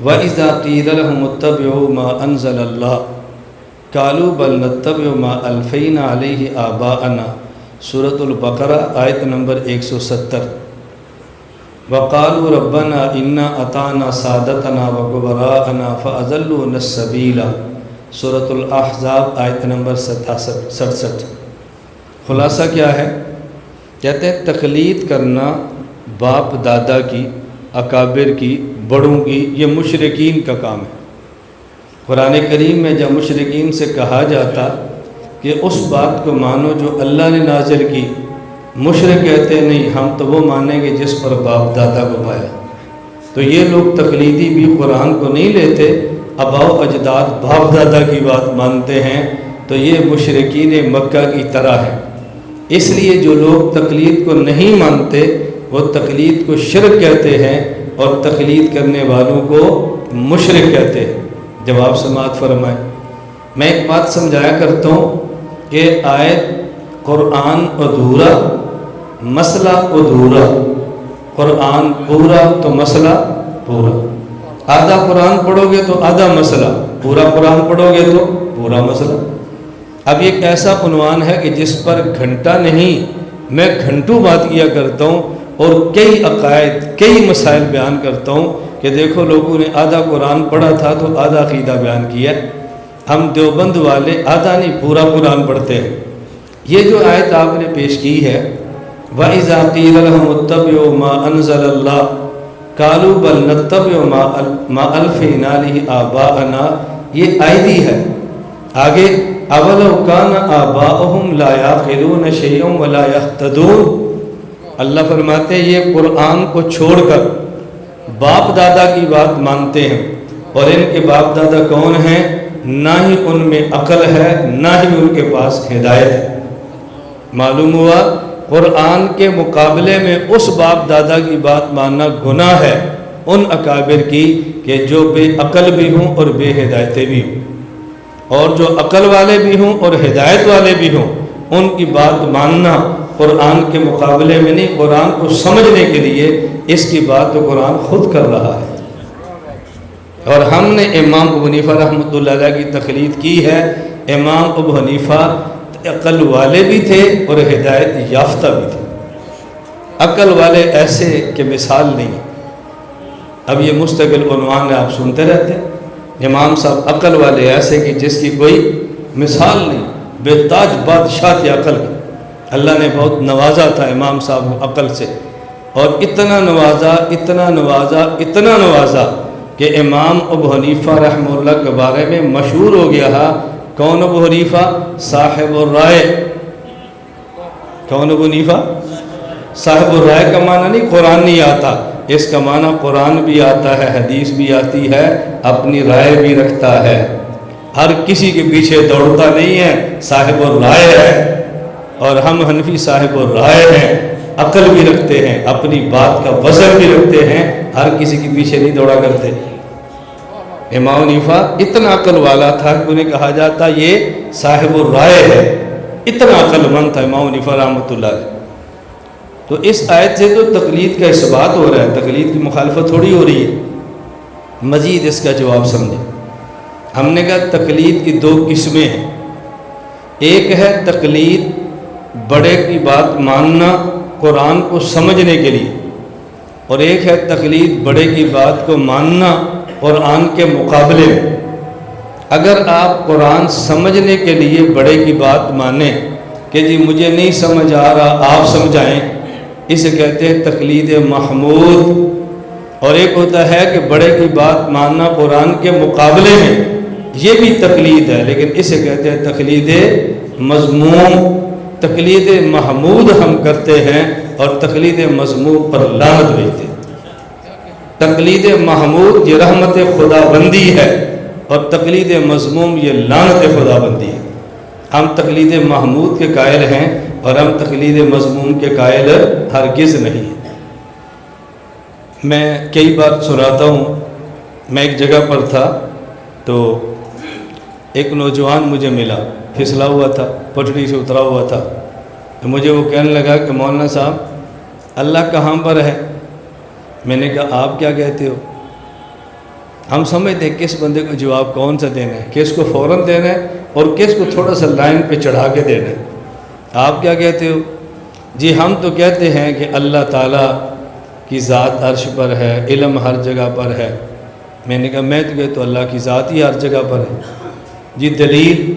وَإِذَا قِيلَ لَهُمُ اتَّبِعُوا مَا أَنزَلَ اللَّهُ قَالُوا بَلْ نَتَّبِعُ مَا أَلْفَيْنَا عَلَيْهِ آبَاءَنَا، سورۃ البقرہ آیت نمبر 170۔ وَقَالُوا رَبَّنَا إِنَّا أَطَعْنَا سَادَتَنَا وَكُبَرَاءَنَا فَأَضَلُّونَا السَّبِيلَ، سورۃ الاحزاب آیت نمبر 67۔ خلاصہ کیا ہے؟ کہتے ہیں تقلید کرنا باپ دادا کی، اکابر کی، بڑوں کی، یہ مشرکین کا کام ہے۔ قرآن کریم میں جب مشرکین سے کہا جاتا کہ اس بات کو مانو جو اللہ نے نازل کی، مشرک کہتے نہیں ہم تو وہ مانیں گے جس پر باپ دادا کو پایا۔ تو یہ لوگ تقلیدی بھی قرآن کو نہیں لیتے، آباء و اجداد باپ دادا کی بات مانتے ہیں، تو یہ مشرکین مکہ کی طرح ہے۔ اس لیے جو لوگ تقلید کو نہیں مانتے وہ تقلید کو شرک کہتے ہیں اور تقلید کرنے والوں کو مشرک کہتے ہیں۔ جواب سماعت فرمائیں۔ میں ایک بات سمجھایا کرتا ہوں کہ آیت قرآن ادھورا مسئلہ ادھورا، قرآن پورا تو مسئلہ پورا۔ آدھا قرآن پڑھو گے تو آدھا مسئلہ، پورا قرآن پڑھو گے تو پورا مسئلہ۔ اب ایک ایسا عنوان ہے کہ جس پر گھنٹہ نہیں میں گھنٹوں بات کیا کرتا ہوں اور کئی عقائد کئی مسائل بیان کرتا ہوں کہ دیکھو لوگوں نے آدھا قرآن پڑھا تھا تو آدھا عقیدہ بیان کیا۔ ہم دیوبند والے آدھا نہیں پورا قرآن پڑھتے ہیں۔ یہ جو آیت آپ نے پیش کی ہے وَإِذَا قِيلَ لَهُمُ اتَّبِعُوا مَا أَنزَلَ اللَّهُ قَالُوا بَلْ نَتَّبِعُ مَا أَلْفَيْنَا عَلَيْهِ آبَاءَنَا، یہ آیتی ہے۔ آگے اَوَلَوْ كَانَ آبَاؤُهُمْ لَا يَعْقِلُونَ شَيْئًا وَلَا يَهْتَدُونَ، اللہ فرماتے ہیں یہ قرآن کو چھوڑ کر باپ دادا کی بات مانتے ہیں، اور ان کے باپ دادا کون ہیں؟ نہ ہی ان میں عقل ہے نہ ہی ان کے پاس ہدایت ہے۔ معلوم ہوا قرآن کے مقابلے میں اس باپ دادا کی بات ماننا گناہ ہے ان اکابر کی کہ جو بے عقل بھی ہوں اور بے ہدایتیں بھی ہوں، اور جو عقل والے بھی ہوں اور ہدایت والے بھی ہوں ان کی بات ماننا قرآن کے مقابلے میں نہیں، قرآن کو سمجھنے کے لیے اس کی بات تو قرآن خود کر رہا ہے۔ اور ہم نے امام ابو حنیفہ رحمۃ اللہ علیہ کی تقلید کی ہے۔ امام ابو حنیفہ عقل والے بھی تھے اور ہدایت یافتہ بھی تھے۔ عقل والے ایسے کہ مثال نہیں، اب یہ مستقل عنوان ہے، آپ سنتے رہتے ہیں۔ امام صاحب عقل والے ایسے کہ جس کی کوئی مثال نہیں، بے تاج بادشاہ تھی عقل کی۔ اللہ نے بہت نوازا تھا امام صاحب کو عقل سے، اور اتنا نوازا اتنا نوازا اتنا نوازا کہ امام ابو حنیفہ رحمہ اللہ کے بارے میں مشہور ہو گیا ہے۔ کون ابو حنیفہ؟ صاحب الرائے۔ کون ابو حنیفہ؟ صاحب الرائے کا معنی نہیں قرآن نہیں آتا، اس کا معنی قرآن بھی آتا ہے، حدیث بھی آتی ہے، اپنی رائے بھی رکھتا ہے، ہر کسی کے پیچھے دوڑتا نہیں ہے، صاحب الرائے ہے۔ اور ہم حنفی صاحب الرائے ہیں، عقل بھی رکھتے ہیں، اپنی بات کا وزن بھی رکھتے ہیں، ہر کسی کے پیچھے نہیں دوڑا کرتے۔ امام حنیفہ اتنا عقل والا تھا کہ انہیں کہا جاتا یہ صاحب الرائے ہے، اتنا عقل مند تھا امام حنیفہ رحمۃ اللہ علیہ۔ تو اس آیت سے تو تقلید کا اثبات ہو رہا ہے، تقلید کی مخالفت تھوڑی ہو رہی ہے۔ مزید اس کا جواب سمجھیں۔ ہم نے کہا تقلید کی دو قسمیں ہیں، ایک ہے تقلید بڑے کی بات ماننا قرآن کو سمجھنے کے لیے، اور ایک ہے تقلید بڑے کی بات کو ماننا قرآن کے مقابلے میں۔ اگر آپ قرآن سمجھنے کے لیے بڑے کی بات مانیں کہ جی مجھے نہیں سمجھ آ رہا آپ سمجھائیں، اسے کہتے ہیں تقلید محمود۔ اور ایک ہوتا ہے کہ بڑے کی بات ماننا قرآن کے مقابلے میں، یہ بھی تقلید ہے لیکن اسے کہتے ہیں تقلید مذموم۔ تقلید محمود ہم کرتے ہیں اور تقلید مذموم پر لعنت بھیجتے ہیں۔ تقلید محمود یہ رحمت خدا بندی ہے اور تقلید مذموم یہ لعنت خدا بندی ہے۔ ہم تقلید محمود کے قائل ہیں اور ہم تقلید مذموم کے قائل ہرگز نہیں ہیں۔ میں کئی بار سناتا ہوں، میں ایک جگہ پر تھا تو ایک نوجوان مجھے ملا، پھسلا ہوا تھا، پٹڑی سے اترا ہوا تھا، تو مجھے وہ کہنے لگا کہ مولانا صاحب اللہ کہاں پر ہے؟ میں نے کہا آپ کیا کہتے ہو؟ ہم سمجھتے ہیں کس بندے کو جواب کون سا دینا ہے، کس کو فوراً دینا ہے اور کس کو تھوڑا سا لائن پہ چڑھا کے دینا ہے۔ آپ کیا کہتے ہو؟ جی ہم تو کہتے ہیں کہ اللہ تعالیٰ کی ذات عرش پر ہے، علم ہر جگہ پر ہے۔ میں نے کہا میں تو کہتا ہوں اللہ کی ذات ہی ہر جگہ پر ہے۔ جی دلیل؟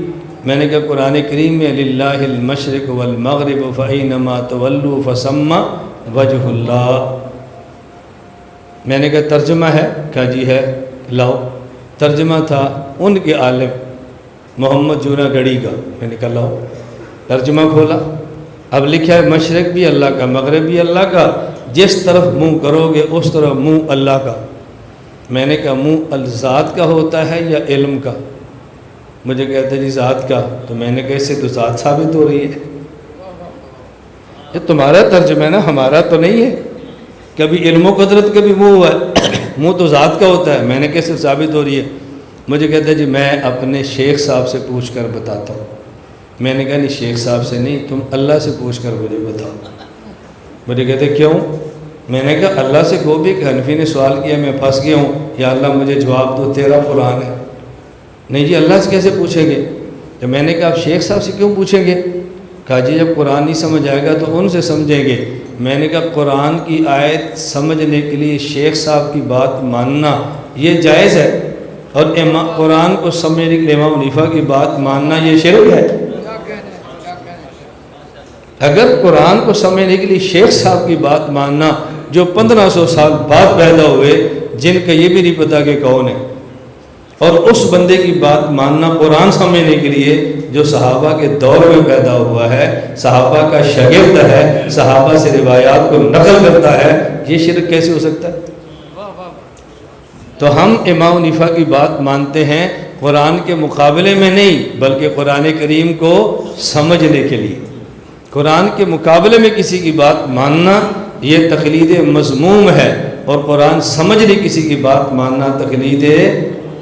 میں نے کہا قرآن کریم میں للہ المشرق والمغرب فأینما تولوا فثم وجہ اللہ۔ میں نے کہا ترجمہ ہے؟ کہا جی ہے، لاؤ۔ ترجمہ تھا ان کے عالم محمد جونا گڑھی کا۔ میں نے کہا لاؤ، ترجمہ کھولا، اب لکھا ہے مشرق بھی اللہ کا، مغرب بھی اللہ کا، جس طرف منہ کرو گے اس طرف منہ اللہ کا۔ میں نے کہا منہ ذات کا ہوتا ہے یا علم کا؟ مجھے کہتے جی ذات کا۔ تو میں نے کہا اس سے تو ذات ثابت ہو رہی ہے، یہ تمہارا ترجمہ ہے نا، ہمارا تو نہیں ہے۔ کبھی علم و قدرت کا بھی منہ ہوا ہے، منہ تو ذات کا ہوتا ہے۔ میں نے کیسے ثابت ہو رہی ہے؟ مجھے کہتے جی میں اپنے شیخ صاحب سے پوچھ کر بتاتا ہوں۔ میں نے کہا نہیں شیخ صاحب سے نہیں، تم اللہ سے پوچھ کر مجھے بتاؤ۔ مجھے کہتے کیوں؟ میں نے کہا اللہ سے کو بھی کہ حنفی نے سوال کیا میں پھنس گیا ہوں، یا اللہ مجھے جواب دو، تیرا قرآن ہے۔ نہیں جی اللہ سے کیسے پوچھیں گے؟ تو میں نے کہا آپ شیخ صاحب سے کیوں پوچھیں گے؟ کہا جی جب قرآن نہیں سمجھ آئے گا تو ان سے سمجھیں گے۔ میں نے کہا قرآن کی آیت سمجھنے کے لیے شیخ صاحب کی بات ماننا یہ جائز ہے، اور قرآن کو سمجھنے کے لیے امام حنیفہ کی بات ماننا یہ شرک ہے۔ اگر قرآن کو سمجھنے کے لیے شیخ صاحب کی بات ماننا جو 1500 سال بعد پیدا ہوئے، جن کا یہ بھی نہیں پتا کہ کون ہے، اور اس بندے کی بات ماننا قرآن سمجھنے کے لیے جو صحابہ کے دور میں پیدا ہوا ہے، صحابہ کا شاگرد ہے، صحابہ سے روایات کو نقل کرتا ہے، یہ شرک کیسے ہو سکتا ہے؟ تو ہم امام حنیفہ کی بات مانتے ہیں قرآن کے مقابلے میں نہیں، بلکہ قرآن کریم کو سمجھنے کے لیے۔ قرآن کے مقابلے میں کسی کی بات ماننا یہ تقلید مذموم ہے، اور قرآن سمجھنے کسی کی بات ماننا تقلید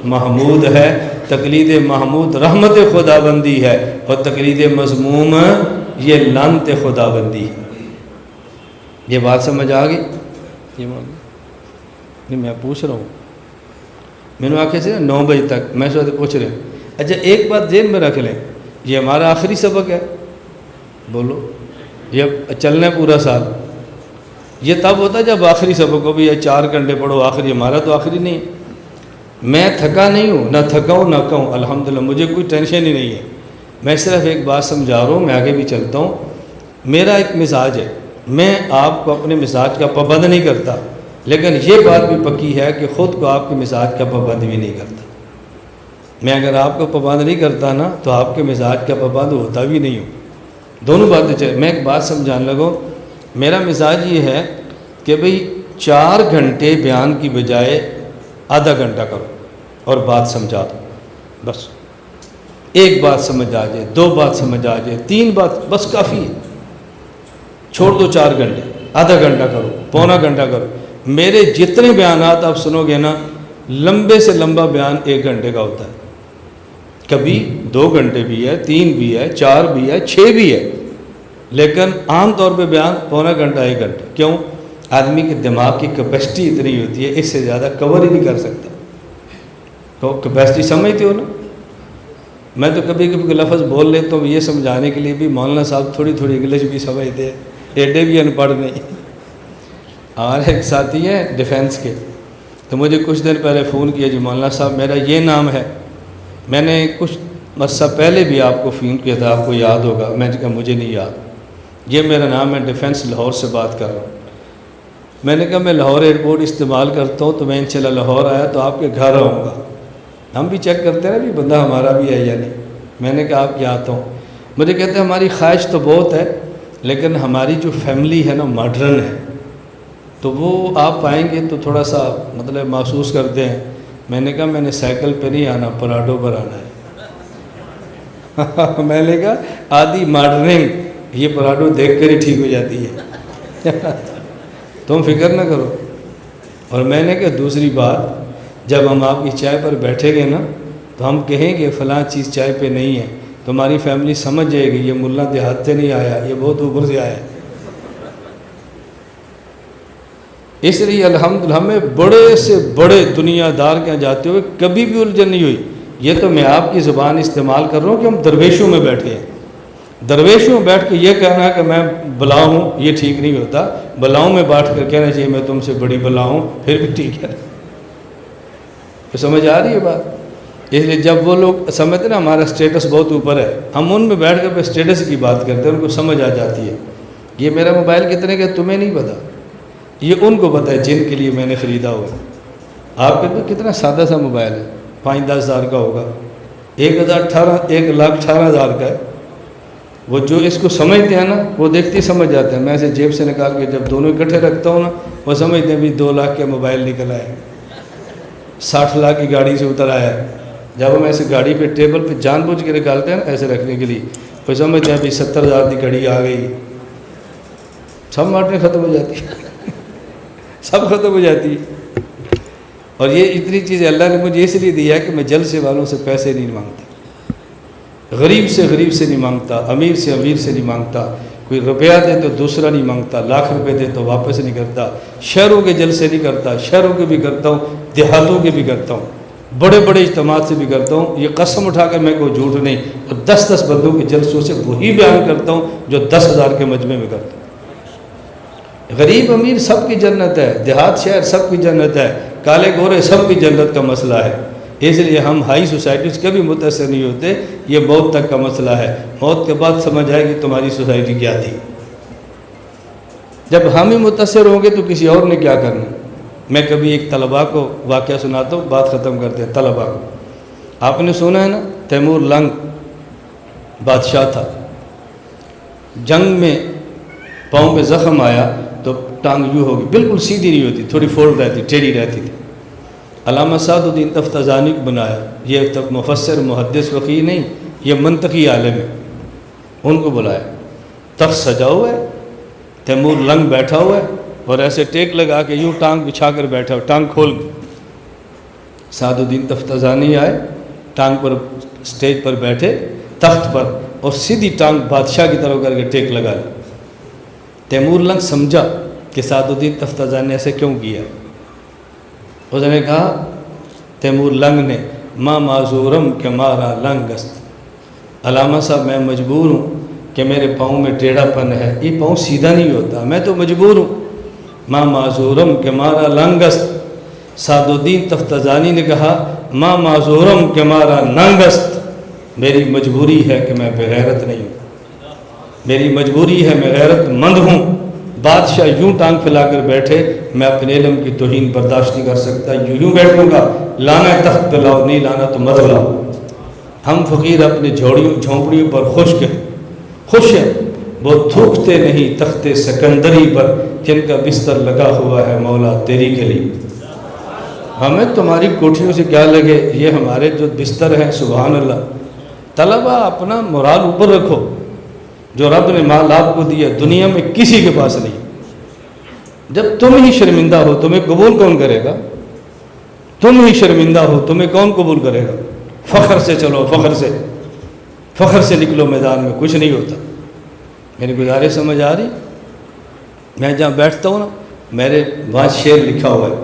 محمود ہے۔ تقلید محمود رحمت خدا بندی ہے، اور تقلید مذموم یہ لعنت خدا بندی ہے۔ یہ بات سمجھ آ گئی؟ یہ نہیں میں پوچھ رہا ہوں، میں نے آخر سے 9 بجے تک میں اس وقت پوچھ رہے ہیں۔ اچھا ایک بات ذہن میں رکھ لیں، یہ ہمارا آخری سبق ہے، بولو یہ چلنا ہے پورا سال۔ یہ تب ہوتا ہے جب آخری سبق ہو بھی، یہ 4 گھنٹے پڑھو آخری، ہمارا تو آخری نہیں ہے۔ میں تھکا نہیں ہوں، نہ تھکاؤں نہ کہوں، الحمدللہ مجھے کوئی ٹینشن ہی نہیں ہے۔ میں صرف ایک بات سمجھا رہا ہوں، میں آگے بھی چلتا ہوں۔ میرا ایک مزاج ہے، میں آپ کو اپنے مزاج کا پابند نہیں کرتا، لیکن یہ بات بھی پکی ہے کہ خود کو آپ کے مزاج کا پابند بھی نہیں کرتا۔ میں اگر آپ کو پابند نہیں کرتا نا تو آپ کے مزاج کا پابند ہوتا بھی نہیں ہوں، دونوں باتیں چلیں۔ میں ایک بات سمجھانے لگا، میرا مزاج یہ ہے کہ بھئی 4 گھنٹے بیان کی بجائے آدھا گھنٹہ کرو اور بات سمجھا دو، بس ایک بات سمجھ آ جائے، 2 بات سمجھ آ جائے، 3 بات بس کافی ہے۔ چھوڑ دو 4 گھنٹے، آدھا گھنٹہ کرو، پونا گھنٹہ کرو۔ میرے جتنے بیانات آپ سنو گے نا، لمبے سے لمبا بیان 1 گھنٹے کا ہوتا ہے، کبھی 2 گھنٹے بھی ہے، 3 بھی ہے، 4 بھی ہے، 6 بھی ہے، لیکن عام طور پہ بیان پونا گھنٹہ 1 گھنٹہ۔ کیوں؟ آدمی کے دماغ کی کیپیسٹی اتنی ہوتی ہے، اس سے زیادہ کور ہی نہیں کر سکتا۔ تو کیپیسٹی سمجھتے ہو نا؟ میں تو کبھی کبھی کوئی لفظ بول لیتا ہوں یہ سمجھانے کے لیے بھی، مولانا صاحب تھوڑی تھوڑی انگلش بھی سمجھتے ہیں، ایڈے بھی ان پڑھ نہیں۔ ہمارے ایک ساتھی ہیں ڈیفینس کے، تو مجھے کچھ دن پہلے فون کیا، جی مولانا صاحب میرا یہ نام ہے۔ میں نے کچھ عرصہ پہلے بھی آپ کو فون کیا تھا، آپ کو یاد ہوگا۔ میں نے کہا مجھے نہیں یاد، یہ میرا نام ہے، ڈیفینس لاہور سے بات کر رہا ہوں۔ میں نے کہا میں لاہور ایئرپورٹ استعمال کرتا ہوں، تو میں انشاءاللہ لاہور آیا تو آپ کے گھر آؤں گا، ہم بھی چیک کرتے ہیں نا بھی بندہ ہمارا بھی ہے یا نہیں۔ میں نے کہا آپ کیا آتا ہوں؟ مجھے کہتے ہیں ہماری خواہش تو بہت ہے، لیکن ہماری جو فیملی ہے نا ماڈرن ہے، تو وہ آپ آئیں گے تو تھوڑا سا مطلب محسوس کرتے ہیں۔ میں نے کہا میں نے سائیکل پہ نہیں آنا، پراڈو پر آنا ہے۔ میں نے کہا آدھی ماڈرننگ یہ پراڈو دیکھ کر ہی ٹھیک ہو جاتی ہے، تم فکر نہ کرو۔ اور میں نے کہا دوسری بات، جب ہم آپ کی چائے پر بیٹھیں گے نا تو ہم کہیں گے فلاں چیز چائے پہ نہیں ہے، تو ہماری فیملی سمجھ جائے گی یہ ملا دیہات سے نہیں آیا، یہ بہت اوپر سے آیا ہے۔ اس لیے الحمدللہ ہمیں بڑے سے بڑے دنیا دار کے یہاں جاتے ہوئے کبھی بھی الجھن نہیں ہوئی۔ یہ تو میں آپ کی زبان استعمال کر رہا ہوں کہ ہم درویشوں میں بیٹھے ہیں۔ درویشوں میں بیٹھ کے یہ کہنا ہے کہ میں بلا ہوں، یہ ٹھیک نہیں ہوتا۔ بلاؤں میں بیٹھ کر کہنا چاہیے میں تم سے بڑی بلا ہوں، پھر بھی ٹھیک ہے۔ تو سمجھ آ رہی ہے بات؟ اس لیے جب وہ لوگ سمجھتے نا ہمارا سٹیٹس بہت اوپر ہے، ہم ان میں بیٹھ کر سٹیٹس کی بات کرتے ہیں، ان کو سمجھ آ جاتی ہے۔ یہ میرا موبائل کتنے کا تمہیں نہیں پتا، یہ ان کو پتہ ہے جن کے لیے میں نے خریدا ہوا۔ آپ کے پاس کتنا سادہ سا موبائل ہے، 5-10 ہزار کا ہوگا، 1,18,000 کا ہے۔ وہ جو اس کو سمجھتے ہیں نا وہ دیکھتے ہی سمجھ جاتے ہیں۔ میں اسے جیب سے نکال کے جب دونوں اکٹھے رکھتا ہوں نا، وہ سمجھتے ہیں بھی 2 لاکھ کے موبائل نکل آئے، 60 لاکھ کی گاڑی سے اتر آیا ہے۔ جب ہم ایسے گاڑی پہ ٹیبل پہ جان بوجھ کے نکالتے ہیں نا ایسے رکھنے کے لیے، وہ سمجھتے ہیں بھی 70,000 کی گھڑی آ گئی، سب مارٹیں ختم ہو جاتی ہیں، سب ختم ہو جاتی ہے۔ اور یہ اتنی چیزیں اللہ نے مجھے اس لیے دیا ہے کہ میں جلسے والوں سے پیسے نہیں مانگتا، غریب سے نہیں مانگتا، امیر سے نہیں مانگتا، کوئی روپیہ دے تو دوسرا نہیں مانگتا، لاکھ روپے دے تو واپس نہیں کرتا، شہروں کے جلسے نہیں کرتا، شہروں کے بھی کرتا ہوں، دیہاتوں کے بھی کرتا ہوں، بڑے بڑے اجتماعات سے بھی کرتا ہوں۔ یہ قسم اٹھا کر میں کوئی جھوٹ نہیں، اور 10 بندوں کے جلسوں سے وہی بیان کرتا ہوں جو 10,000 کے مجمع میں کرتا ہوں۔ غریب امیر سب کی جنت ہے، دیہات شہر سب کی جنت ہے، کالے گورے سب کی جنت کا مسئلہ ہے۔ اس لیے ہم ہائی سوسائٹی سے کبھی متاثر نہیں ہوتے، یہ موت تک کا مسئلہ ہے۔ موت کے بعد سمجھ آئے گی تمہاری سوسائٹی کیا تھی۔ جب ہم ہی متاثر ہوں گے تو کسی اور نے کیا کرنا۔ میں کبھی ایک طلباء کو واقعہ سناتا ہوں، بات ختم کرتے ہیں۔ طلباء کو آپ نے سنا ہے نا، تیمور لنگ بادشاہ تھا، جنگ میں پاؤں پہ زخم آیا تو ٹانگ یوں ہوگی، بالکل سیدھی نہیں ہوتی، تھوڑی فولڈ رہتی، ٹیڑھی رہتی تھی۔ علامہ سعد الدین تفتازانی کو بنایا، یہ تب مفسر محدث فقیہ نہیں، یہ منطقی عالم ہے، ان کو بلایا۔ تخت سجا ہوا ہے، تیمور لنگ بیٹھا ہوا ہے اور ایسے ٹیک لگا کے یوں ٹانگ بچھا کر بیٹھا ہوا، ٹانگ کھول کے۔ سعد الدین تفتازانی آئے، ٹانگ پر سٹیج پر بیٹھے تخت پر، اور سیدھی ٹانگ بادشاہ کی طرف کر کے ٹیک لگا لی۔ تیمور لنگ سمجھا کہ سعد الدین تفتازانی نے ایسے کیوں کیا۔ اس نے کہا تیمور لنگ نے، ماں معذورم کہ مارا لنگ است، علامہ صاحب میں مجبور ہوں کہ میرے پاؤں میں ٹیڑھا پن ہے، یہ پاؤں سیدھا نہیں ہوتا، میں تو مجبور ہوں۔ ماں معذورم کہ مارا لنگ است۔ سعد الدین تفتازانی نے کہا ماں معذورم کہ مارا ننگ است، میری مجبوری ہے کہ میں بغیرت نہیں ہوں، میری مجبوری ہے، میں غیرت مند ہوں۔ بادشاہ یوں ٹانگ پھیلا کر بیٹھے، میں اپنے علم کی توہین برداشت نہیں کر سکتا، یوں بیٹھوں گا، لانا ہے تخت پہ لاؤ، نہیں لانا تو مت لاؤ۔ ہم فقیر اپنے جھونپڑیوں پر خوش ہیں، وہ تھوکتے نہیں تخت سکندری پر، جن کا بستر لگا ہوا ہے مولا تیری کے لیے۔ ہمیں تمہاری کوٹھیوں سے کیا لگے، یہ ہمارے جو بستر ہیں، سبحان اللہ۔ طلبہ اپنا مراد اوپر رکھو، جو رب نے مال آپ کو دیا دنیا میں کسی کے پاس نہیں۔ جب تم ہی شرمندہ ہو تمہیں قبول کون کرے گا؟ تم ہی شرمندہ ہو تمہیں کون قبول کرے گا؟ فخر سے چلو، فخر سے نکلو، میدان میں کچھ نہیں ہوتا۔ میری گزارش سمجھ آ رہی؟ میں جہاں بیٹھتا ہوں نا، میرے وہاں شعر لکھا ہوا ہے،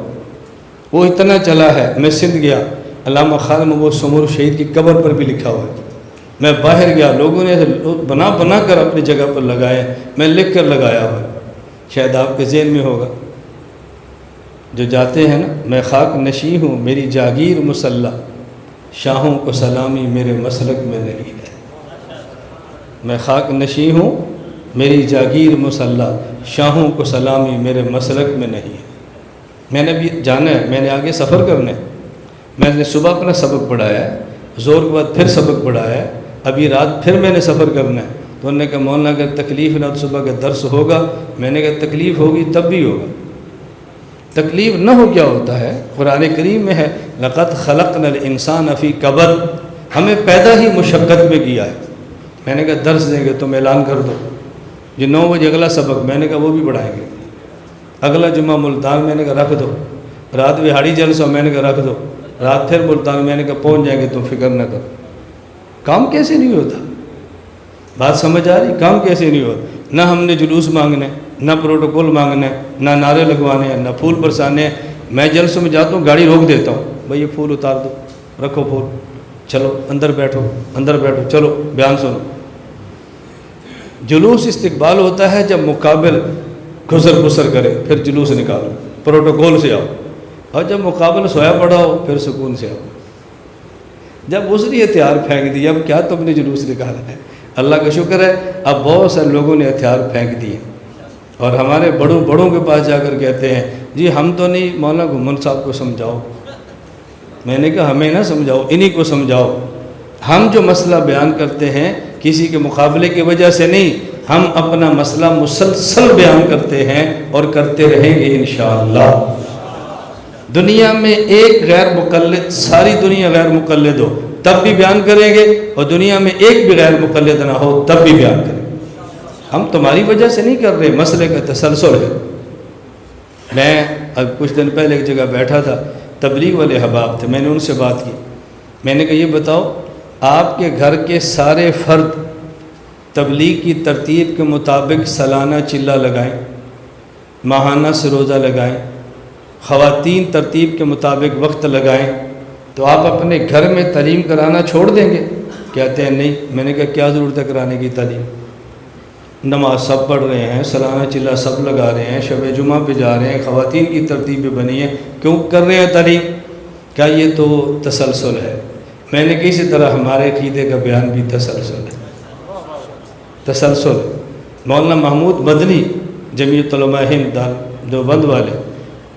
وہ اتنا چلا ہے، میں سندھ گیا، علامہ خان محمود سمور شہید کی قبر پر بھی لکھا ہوا ہے۔ میں باہر گیا، لوگوں نے بنا کر اپنی جگہ پر لگائے، میں لکھ کر لگایا ہوا ہے، شاید آپ کے ذہن میں ہوگا۔ جو جاتے ہیں نا، میں خاک نشیں ہوں میری جاگیر مسلح، شاہوں کو سلامی میرے مسلک میں نہیں ہے۔ میں خاک نشیں ہوں میری جاگیر مسلح، شاہوں کو سلامی میرے مسلک میں نہیں ہے۔ میں نے بھی جانا ہے، میں نے آگے سفر کرنا ہے، میں نے صبح اپنا سبق پڑھایا ہے، زور کے بعد پھر سبق پڑھایا ہے، ابھی رات پھر میں نے سفر کرنا ہے۔ تو انہوں نے کہا مولانا اگر تکلیف نہ تو صبح کا درس ہوگا؟ میں نے کہا تکلیف ہوگی تب بھی ہوگا، تکلیف نہ ہو کیا ہوتا ہے؟ قرآن کریم میں ہے لَقَدْ خَلَقْنَا الْإِنسَانَ فِي كَبَدٍ، ہمیں پیدا ہی مشقت میں کیا ہے۔ میں نے کہا درس دیں گے تم اعلان کر دو، جو 9 بجے اگلا سبق، میں نے کہا وہ بھی پڑھائیں گے، اگلا جمعہ ملتان، میں نے کہا رکھ دو، رات بہاڑی جلسہ، میں نے کہا رکھ دو، رات پھر ملتان، میں نے کہا پہنچ جائیں گے تم فکر نہ کرو۔ کام کیسے نہیں ہوتا؟ بات سمجھ آ رہی؟ کام کیسے نہیں ہوتا؟ نہ ہم نے جلوس مانگنے، نہ پروٹوکول مانگنے، نہ نعرے لگوانے ہیں، نہ پھول برسانے ہیں۔ میں جلسوں میں جاتا ہوں، گاڑی روک دیتا ہوں، بھائی یہ پھول اتار دو، رکھو پھول، چلو اندر بیٹھو، چلو بیان سنو۔ جلوس استقبال ہوتا ہے جب مقابل گھسر بسر کرے، پھر جلوس نکالو، پروٹوکول سے آؤ، اور جب مقابل سویا پڑا ہو پھر سکون سے آؤ۔ جب اس نے ہتھیار پھینک دیا، اب کیا تم نے جلوس نکالا ہے؟ اللہ کا شکر ہے اب بہت سارے لوگوں نے ہتھیار پھینک دیے، اور ہمارے بڑوں کے پاس جا کر کہتے ہیں جی ہم تو نہیں، مولانا گھمن صاحب کو سمجھاؤ۔ میں نے کہا ہمیں نہ سمجھاؤ، انہی کو سمجھاؤ۔ ہم جو مسئلہ بیان کرتے ہیں کسی کے مقابلے کی وجہ سے نہیں، ہم اپنا مسئلہ مسلسل بیان کرتے ہیں اور کرتے رہیں گے انشاءاللہ۔ دنیا میں ایک غیر مقلد، ساری دنیا غیر مقلد ہو تب بھی بیان کریں گے، اور دنیا میں ایک بھی غیر مقلد نہ ہو تب بھی بیان کریں گے۔ ہم تمہاری وجہ سے نہیں کر رہے، مسئلے کا تسلسل ہے۔ میں اب کچھ دن پہلے ایک جگہ بیٹھا تھا، تبلیغ والے احباب تھے، میں نے ان سے بات کی، میں نے کہا یہ بتاؤ آپ کے گھر کے سارے فرد تبلیغ کی ترتیب کے مطابق سالانہ چلہ لگائیں، ماہانہ سروزہ لگائیں، خواتین ترتیب کے مطابق وقت لگائیں، تو آپ اپنے گھر میں تعلیم کرانا چھوڑ دیں گے؟ کہتے ہیں نہیں۔ میں نے کہا کیا ضرورت ہے کرانے کی تعلیم؟ نماز سب پڑھ رہے ہیں، سالانہ چلہ سب لگا رہے ہیں، شب جمعہ پہ جا رہے ہیں، خواتین کی ترتیب بھی بنی ہے، کیوں کر رہے ہیں تعلیم؟ کیا یہ تو تسلسل ہے؟ میں نے کسی طرح ہمارے عقیدے کا بیان بھی تسلسل ہے، تسلسل۔ مولانا محمود مدنی جمعیت علماء ہند دیوبند والے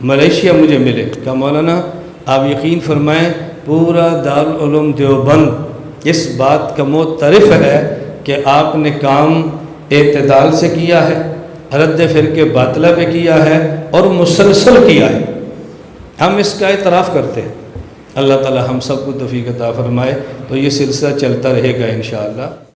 ملیشیا مجھے ملے، کہا مولانا آپ یقین فرمائیں پورا دارالعلوم دیوبند اس بات کا معترف ہے کہ آپ نے کام اعتدال سے کیا ہے، رد فرقے باطلہ پہ کیا ہے اور مسلسل کیا ہے، ہم اس کا اعتراف کرتے ہیں۔ اللہ تعالی ہم سب کو توفیق عطا فرمائے، تو یہ سلسلہ چلتا رہے گا انشاءاللہ۔